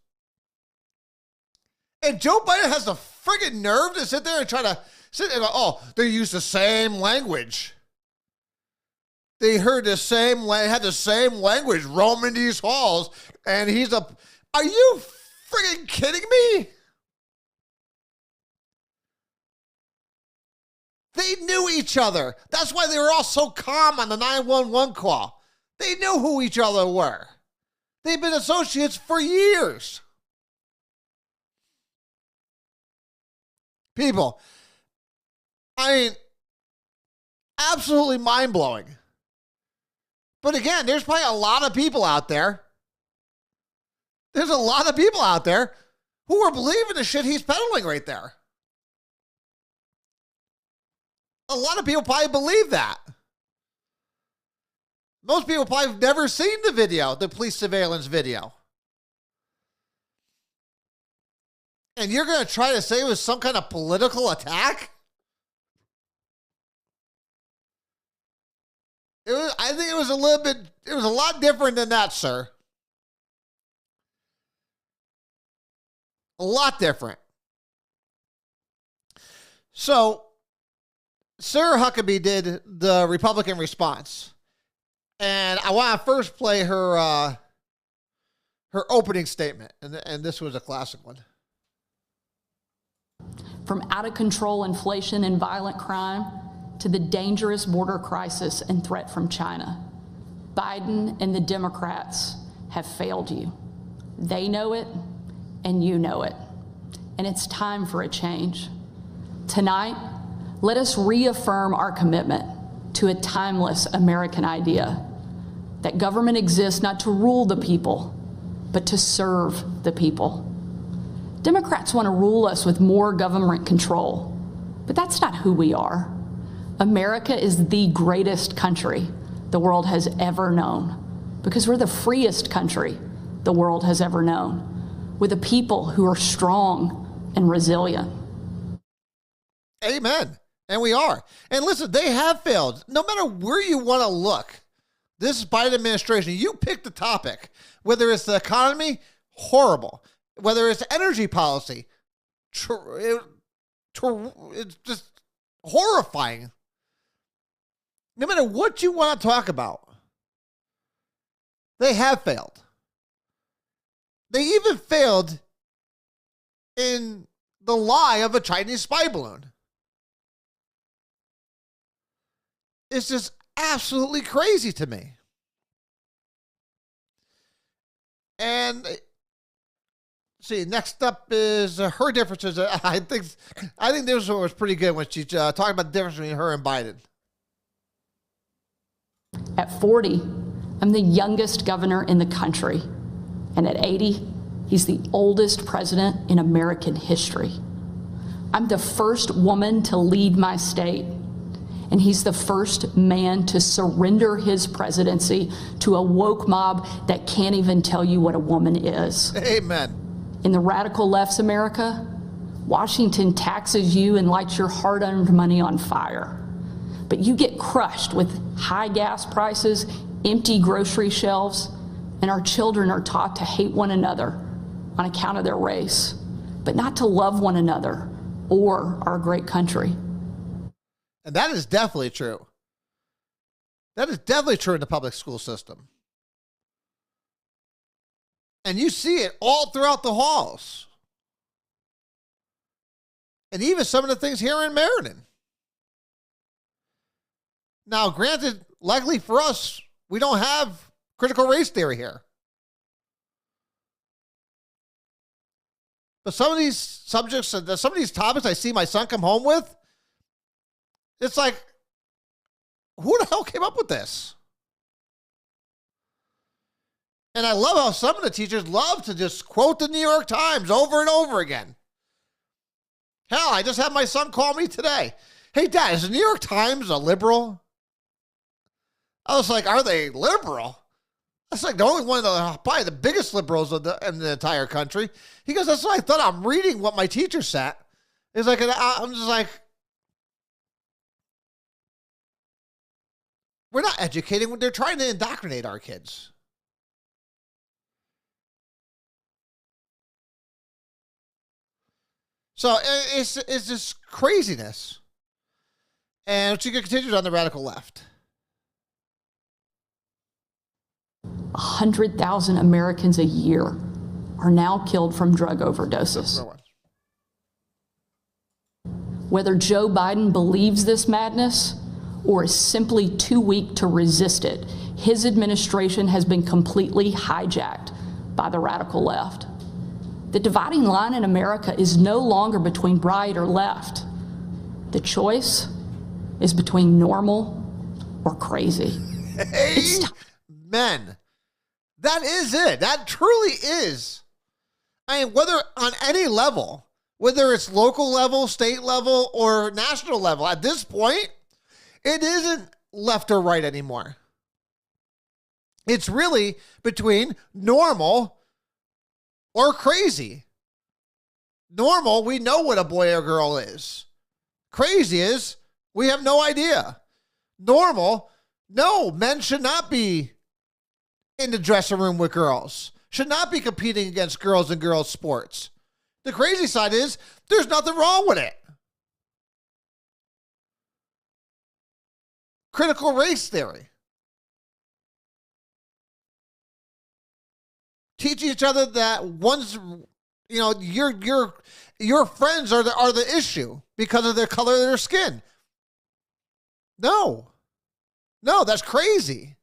And Joe Biden has the friggin' nerve to sit there and try to sit there and go, oh, they use the same language. They heard the same, had the same language roaming these halls, and are you friggin' kidding me? They knew each other. That's why they were all so calm on the 911 call. They knew who each other were. They've been associates for years. People, I mean, absolutely mind-blowing. But again, there's probably a lot of people out there. There's a lot of people out there who are believing the shit he's peddling right there. A lot of people probably believe that. Most people probably have never seen the video, the police surveillance video. And you're going to try to say it was some kind of political attack? I think it was a lot different than that, sir. A lot different. So, Sarah Huckabee did the Republican response. And I want to first play her opening statement. And this was a classic one. From out of control inflation and violent crime to the dangerous border crisis and threat from China, Biden and the Democrats have failed you. They know it, and you know it. And it's time for a change. Tonight, let us reaffirm our commitment to a timeless American idea that government exists not to rule the people, but to serve the people. Democrats want to rule us with more government control, but that's not who we are. America is the greatest country the world has ever known because we're the freest country the world has ever known, with a people who are strong and resilient. Amen. And we are. And listen, they have failed. No matter where you want to look, this Biden administration, you pick the topic, whether it's the economy, horrible. Whether it's energy policy, it's just horrifying. No matter what you want to talk about, they have failed. They even failed in the lie of a Chinese spy balloon. It's just absolutely crazy to me. And see, next up is her differences. I think this one was pretty good when she talked about the difference between her and Biden. At 40, I'm the youngest governor in the country. And at 80, he's the oldest president in American history. I'm the first woman to lead my state. And he's the first man to surrender his presidency to a woke mob that can't even tell you what a woman is. Amen. In the radical left's America, Washington taxes you and lights your hard-earned money on fire. But you get crushed with high gas prices, empty grocery shelves, and our children are taught to hate one another on account of their race, but not to love one another or our great country. And that is definitely true. That is definitely true in the public school system. And you see it all throughout the halls. And even some of the things here in Meriden. Now, granted, likely for us, we don't have critical race theory here. But some of these subjects, some of these topics I see my son come home with, it's like, who the hell came up with this? And I love how some of the teachers love to just quote the New York Times over and over again. Hell, I just had my son call me today. Hey, Dad, is the New York Times a liberal? I was like, are they liberal? That's like the only one of the, probably the biggest liberals in the entire country. He goes, that's what I thought. I'm reading what my teacher said. It's like, I'm just like, we're not educating. They're trying to indoctrinate our kids. So it's just craziness. And she continued on the radical left. 100,000 Americans a year are now killed from drug overdoses. Whether Joe Biden believes this madness or is simply too weak to resist it, his administration has been completely hijacked by the radical left. The dividing line in America is no longer between right or left. The choice is between normal or crazy. Amen. That is it. That truly is. I mean, whether on any level, whether it's local level, state level, or national level, at this point, it isn't left or right anymore. It's really between normal or crazy. Normal, we know what a boy or girl is. Crazy is, we have no idea. Normal, no, men should not be in the dressing room with girls, should not be competing against girls in girls' sports. The crazy side is, there's nothing wrong with it. Critical race theory. Teach each other that one's, you know, your friends are the issue because of the color of their skin. No, that's crazy.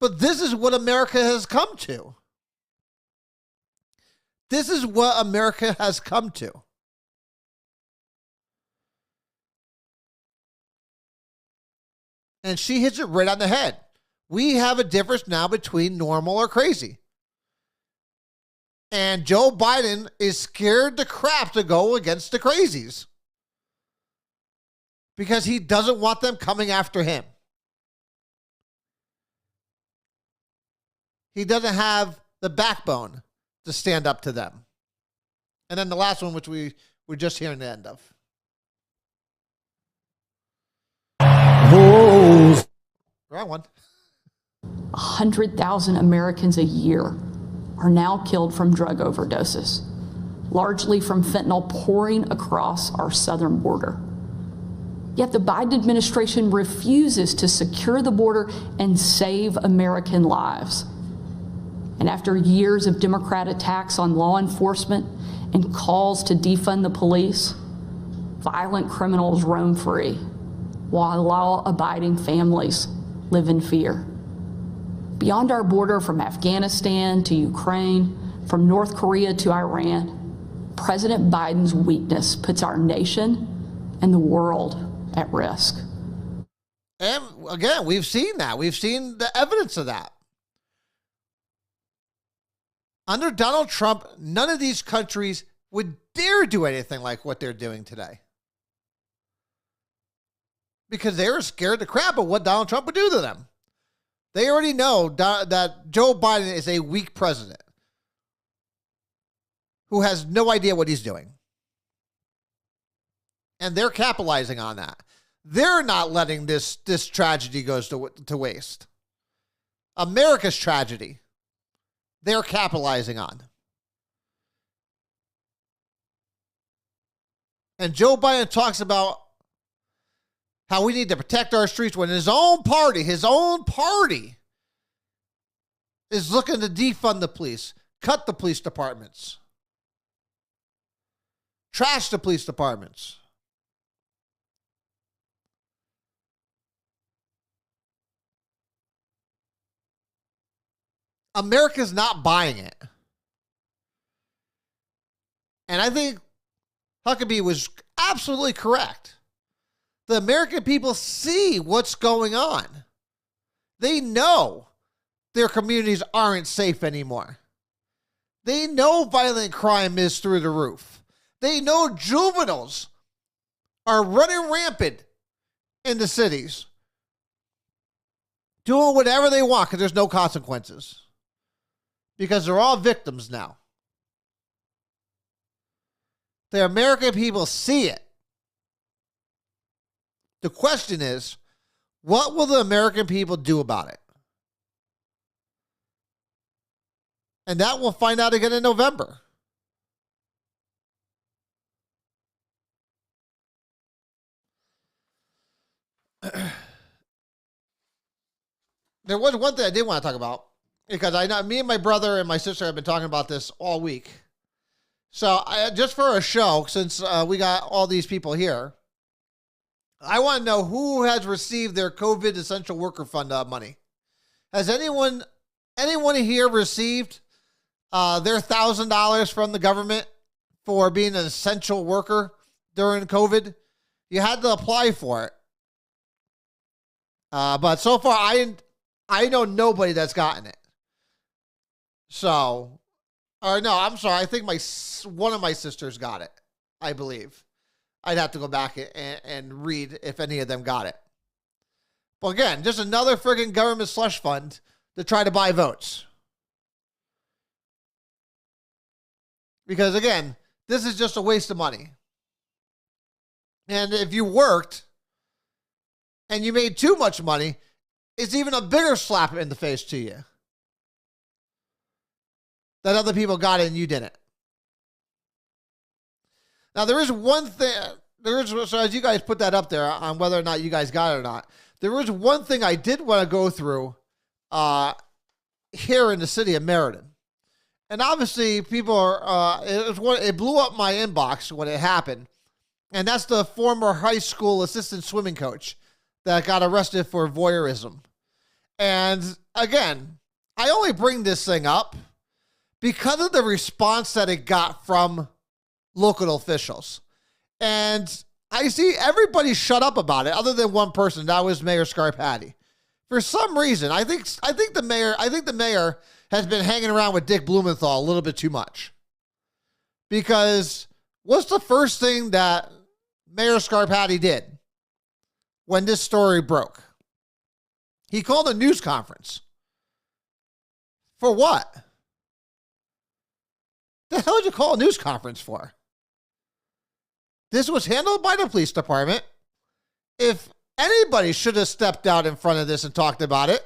But this is what America has come to. This is what America has come to. And she hits it right on the head. We have a difference now between normal or crazy. And Joe Biden is scared to crap to go against the crazies because he doesn't want them coming after him. He doesn't have the backbone to stand up to them. And then the last one, which we were just hearing the end of. Wrong one. 100,000 Americans a year are now killed from drug overdoses, largely from fentanyl pouring across our southern border. Yet the Biden administration refuses to secure the border and save American lives. And after years of Democrat attacks on law enforcement and calls to defund the police, violent criminals roam free, while law-abiding families live in fear. Beyond our border, from Afghanistan to Ukraine, from North Korea to Iran, President Biden's weakness puts our nation and the world at risk. And again, we've seen that. We've seen the evidence of that. Under Donald Trump, none of these countries would dare do anything like what they're doing today. Because they were scared to crap of what Donald Trump would do to them. They already know that Joe Biden is a weak president who has no idea what he's doing. And they're capitalizing on that. They're not letting this tragedy go to waste. America's tragedy, they're capitalizing on. And Joe Biden talks about how we need to protect our streets when his own party is looking to defund the police, cut the police departments, trash the police departments. America's not buying it. And I think Huckabee was absolutely correct. The American people see what's going on. They know their communities aren't safe anymore. They know violent crime is through the roof. They know juveniles are running rampant in the cities, doing whatever they want because there's no consequences. Because they're all victims now. The American people see it. The question is, what will the American people do about it? And that we'll find out again in November. There was one thing I did want to talk about, because I know me and my brother and my sister have been talking about this all week. So just for a show, since we got all these people here, I want to know who has received their COVID Essential Worker Fund money. Has anyone here received their $1,000 from the government for being an essential worker during COVID? You had to apply for it. But so far, I know nobody that's gotten it. So, or no, I'm sorry. I think one of my sisters got it, I believe. I'd have to go back and read if any of them got it. But again, just another friggin' government slush fund to try to buy votes. Because again, this is just a waste of money. And if you worked and you made too much money, it's even a bigger slap in the face to you. That other people got it and you didn't. Now, there is one thing, so as you guys put that up there on whether or not you guys got it or not, there was one thing I did want to go through here in the city of Meriden. And obviously, people are, it blew up my inbox when it happened. And that's the former high school assistant swimming coach that got arrested for voyeurism. And again, I only bring this thing up because of the response that it got from local officials. And I see everybody shut up about it other than one person. That was Mayor Scarpati. For some reason, I think the mayor has been hanging around with Dick Blumenthal a little bit too much. Because what's the first thing that Mayor Scarpati did when this story broke? He called a news conference. For what? The hell did you call a news conference for? This was handled by the police department. If anybody should have stepped out in front of this and talked about it,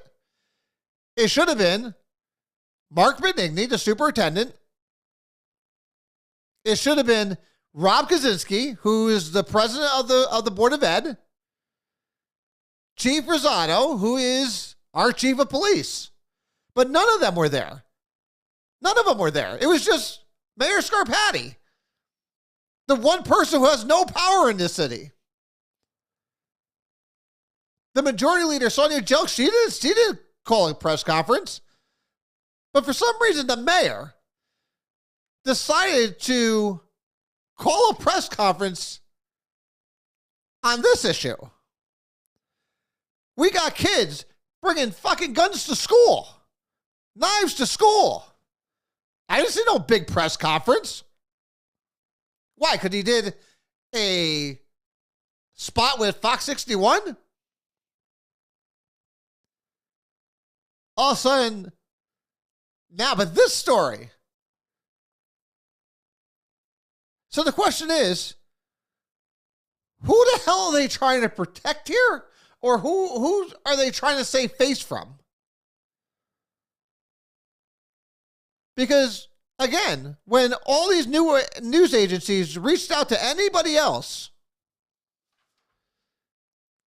it should have been Mark Benigni, the superintendent. It should have been Rob Kaczynski, who is the president of the Board of Ed. Chief Rosado, who is our chief of police. But none of them were there. None of them were there. It was just Mayor Scarpati, the one person who has no power in this city. The majority leader, Sonia Jelks, she didn't call a press conference. But for some reason, the mayor decided to call a press conference on this issue. We got kids bringing fucking guns to school, knives to school. I didn't see no big press conference. Why? Because he did a spot with Fox 61? All of a sudden, now, but this story. So the question is, who the hell are they trying to protect here? Or who are they trying to save face from? Because, again, when all these new news agencies reached out to anybody else,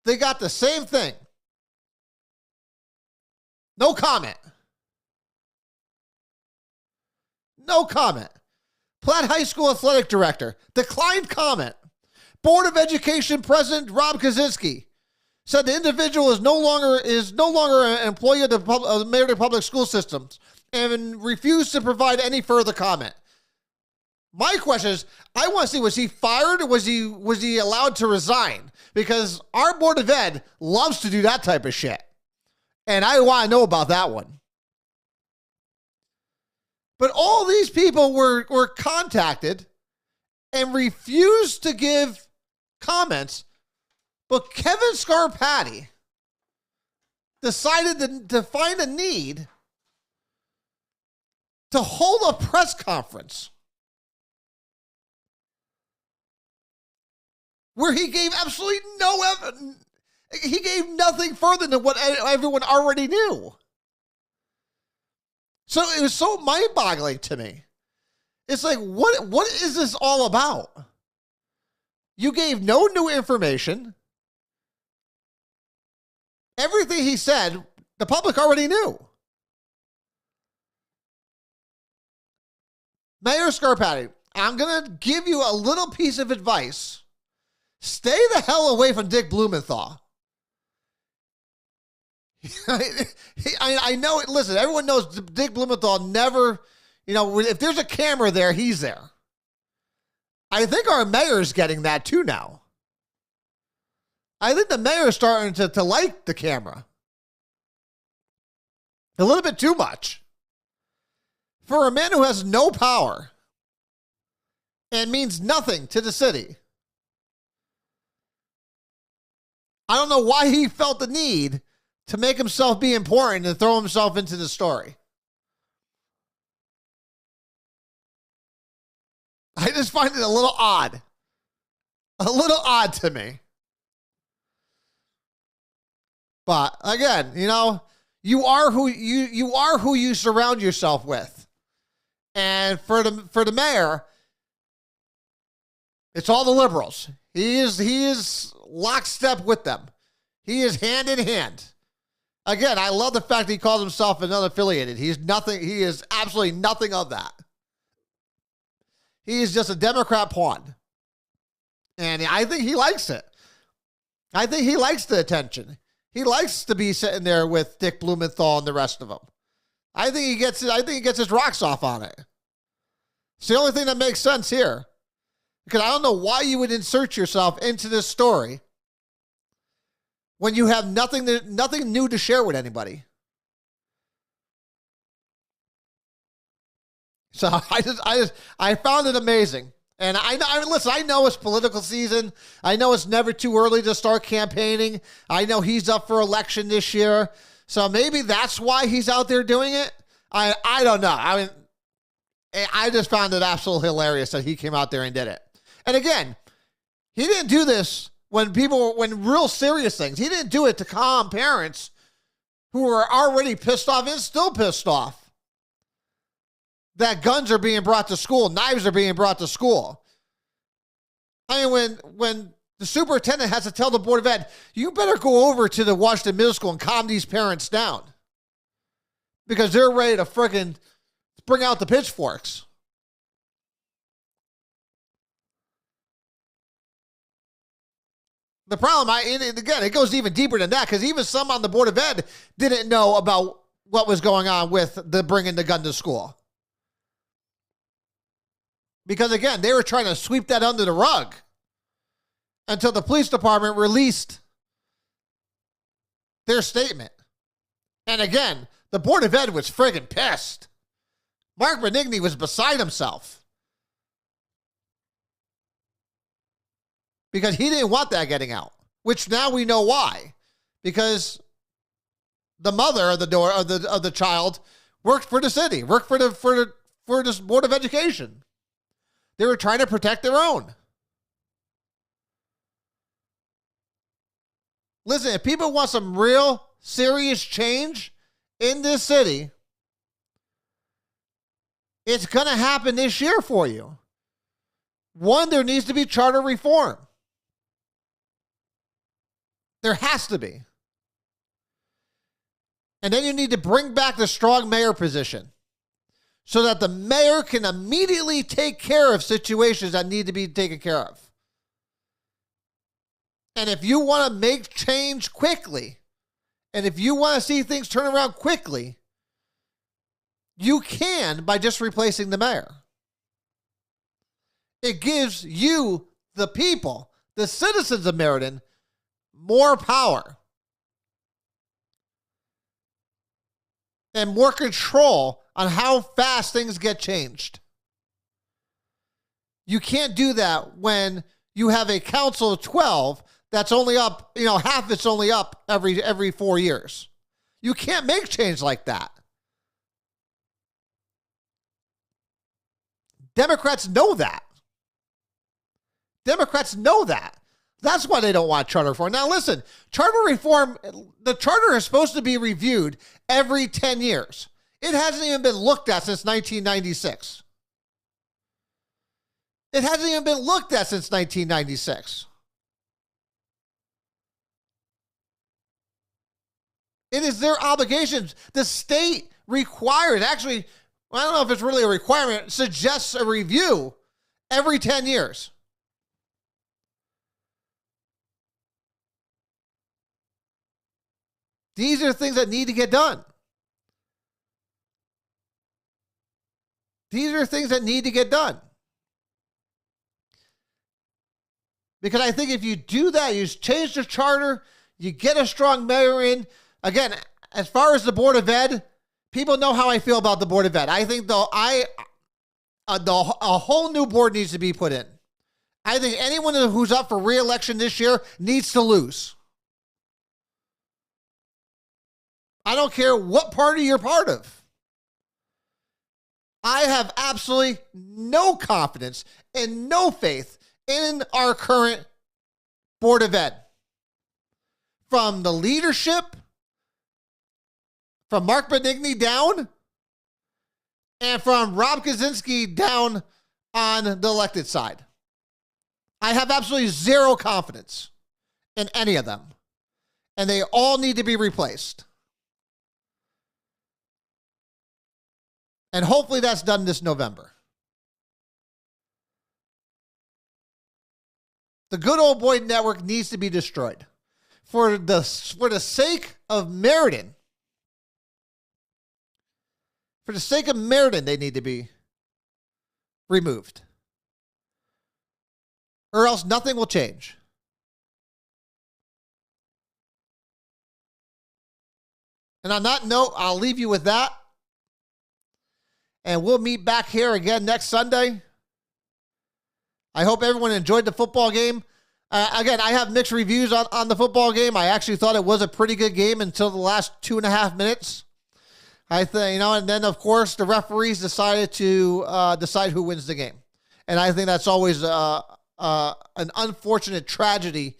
they got the same thing. No comment. No comment. Platt High School athletic director declined comment. Board of Education President Rob Kaczynski said the individual is no longer an employee of the Meriden Public School Systems and refused to provide any further comment. My question is, I want to see, was he fired or was he allowed to resign? Because our Board of Ed loves to do that type of shit. And I want to know about that one. But all these people were contacted and refused to give comments. But Kevin Scarpati decided to find a need to hold a press conference where he gave absolutely no evidence. He gave nothing further than what everyone already knew. So it was so mind-boggling to me. It's like, what is this all about? You gave no new information. Everything he said, the public already knew. Mayor Scarpati, I'm going to give you a little piece of advice. Stay the hell away from Dick Blumenthal. I know, listen, everyone knows Dick Blumenthal never, if there's a camera there, he's there. I think our mayor's getting that too now. I think the mayor's starting to like the camera. A little bit too much. For a man who has no power and means nothing to the city, I don't know why he felt the need to make himself be important and throw himself into the story. I just find it a little odd. A little odd to me. But again, you are who you surround yourself with. And for the mayor, it's all the liberals. He is lockstep with them. He is hand in hand. Again, I love the fact that he calls himself an unaffiliated. He is absolutely nothing of that. He is just a Democrat pawn. And I think he likes it. I think he likes the attention. He likes to be sitting there with Dick Blumenthal and the rest of them. I think he gets his rocks off on it. It's the only thing that makes sense here. Because I don't know why you would insert yourself into this story when you have nothing new to share with anybody. So I found it amazing. And listen, I know it's political season. I know it's never too early to start campaigning. I know he's up for election this year. So maybe that's why he's out there doing it. I don't know. I just found it absolutely hilarious that he came out there and did it. And again, he didn't do this when real serious things. He didn't do it to calm parents who were already pissed off and still pissed off that guns are being brought to school, knives are being brought to school. I mean, when the superintendent has to tell the Board of Ed, you better go over to the Washington Middle School and calm these parents down because they're ready to freaking bring out the pitchforks. The problem, again, it goes even deeper than that because even some on the Board of Ed didn't know about what was going on with the bringing the gun to school. Because, again, they were trying to sweep that under the rug until the police department released their statement. And, again, the Board of Ed was friggin' pissed. Mark Benigni was beside himself because he didn't want that getting out, which now we know why. Because the mother of the child worked for the city, worked for the Board of Education. They were trying to protect their own. Listen, if people want some real serious change in this city, it's going to happen this year for you. One, there needs to be charter reform. There has to be. And then you need to bring back the strong mayor position so that the mayor can immediately take care of situations that need to be taken care of. And if you want to make change quickly, and if you want to see things turn around quickly, you can by just replacing the mayor. It gives you, the people, the citizens of Meriden, more power and more control on how fast things get changed. You can't do that when you have a council of 12 that's only up, half it's only up every 4 years. You can't make change like that. Democrats know that. Democrats know that. That's why they don't want charter reform. Now listen, charter reform, the charter is supposed to be reviewed every 10 years. It hasn't even been looked at since 1996. It hasn't even been looked at since 1996. It is their obligations. The state requires, actually, I don't know if it's really a requirement, suggests a review every 10 years. These are things that need to get done. These are things that need to get done. Because I think if you do that, you change the charter, you get a strong mayor in. Again, as far as the Board of Ed, people know how I feel about the Board of Ed. I think a whole new board needs to be put in. I think anyone who's up for re-election this year needs to lose. I don't care what party you're part of. I have absolutely no confidence and no faith in our current Board of Ed. From the leadership, from Mark Benigni down, and from Rob Kaczynski down on the elected side. I have absolutely zero confidence in any of them. And they all need to be replaced. And hopefully that's done this November. The good old boy network needs to be destroyed. For the sake of Meriden. For the sake of Meriden, they need to be removed. Or else nothing will change. And on that note, I'll leave you with that. And we'll meet back here again next Sunday. I hope everyone enjoyed the football game. Again, I have mixed reviews on the football game. I actually thought it was a pretty good game until the last 2.5 minutes. I think, and then of course the referees decided to decide who wins the game. And I think that's always an unfortunate tragedy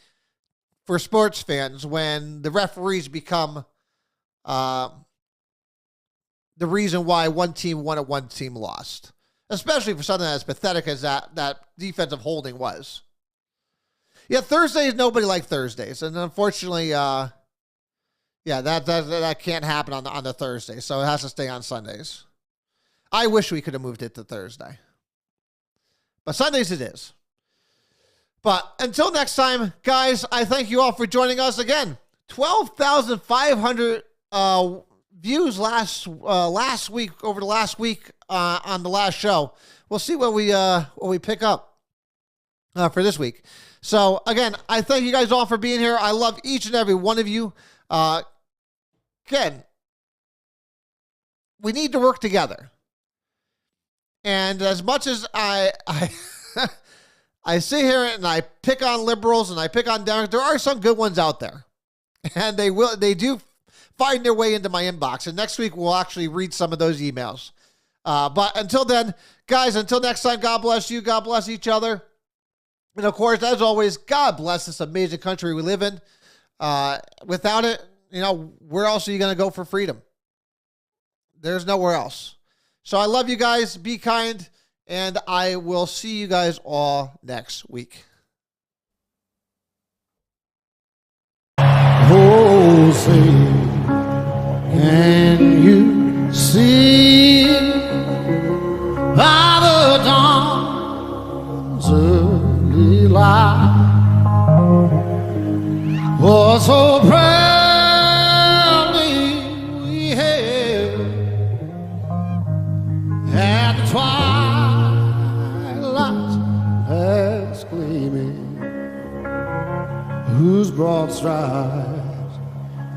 for sports fans when the referees become the reason why one team won and one team lost. Especially for something as pathetic as that defensive holding was. Yeah, Thursdays, nobody liked Thursdays. And unfortunately, that can't happen on the Thursday. So it has to stay on Sundays. I wish we could have moved it to Thursday. But Sundays it is. But until next time, guys, I thank you all for joining us again. 12,500 views last week, over the last week on the last show. We'll see what we pick up for this week. So again, I thank you guys all for being here. I love each and every one of you. Again, we need to work together. And as much as I sit here and I pick on liberals and I pick on Democrats, there are some good ones out there. And they do find their way into my inbox. And next week, we'll actually read some of those emails. But until then, guys, until next time, God bless you. God bless each other. And of course, as always, God bless this amazing country we live in. Without it, where else are you going to go for freedom? There's nowhere else. So I love you guys. Be kind. And I will see you guys all next week. Oh, say, can you see by the dawn's early light was so proudly we hailed at the twilight's whose broad stripes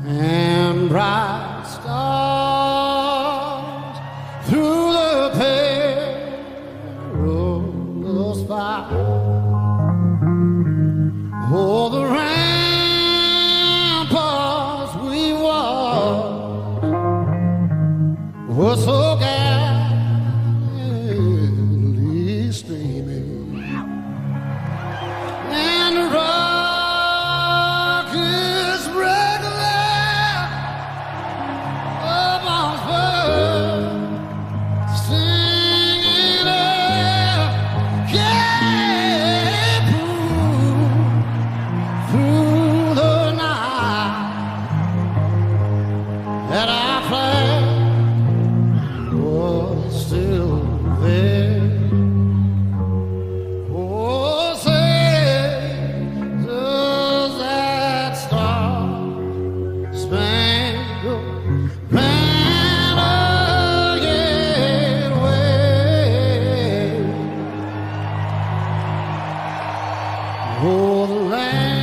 and bright stars through the perilous fight. Oh, the ramparts we walked were so gallantly streaming, and the rockets regular upon bird singing out, yeah, through the night that our flag was still there. Oh, say, does that star-spangled banner yet wave? Oh, the land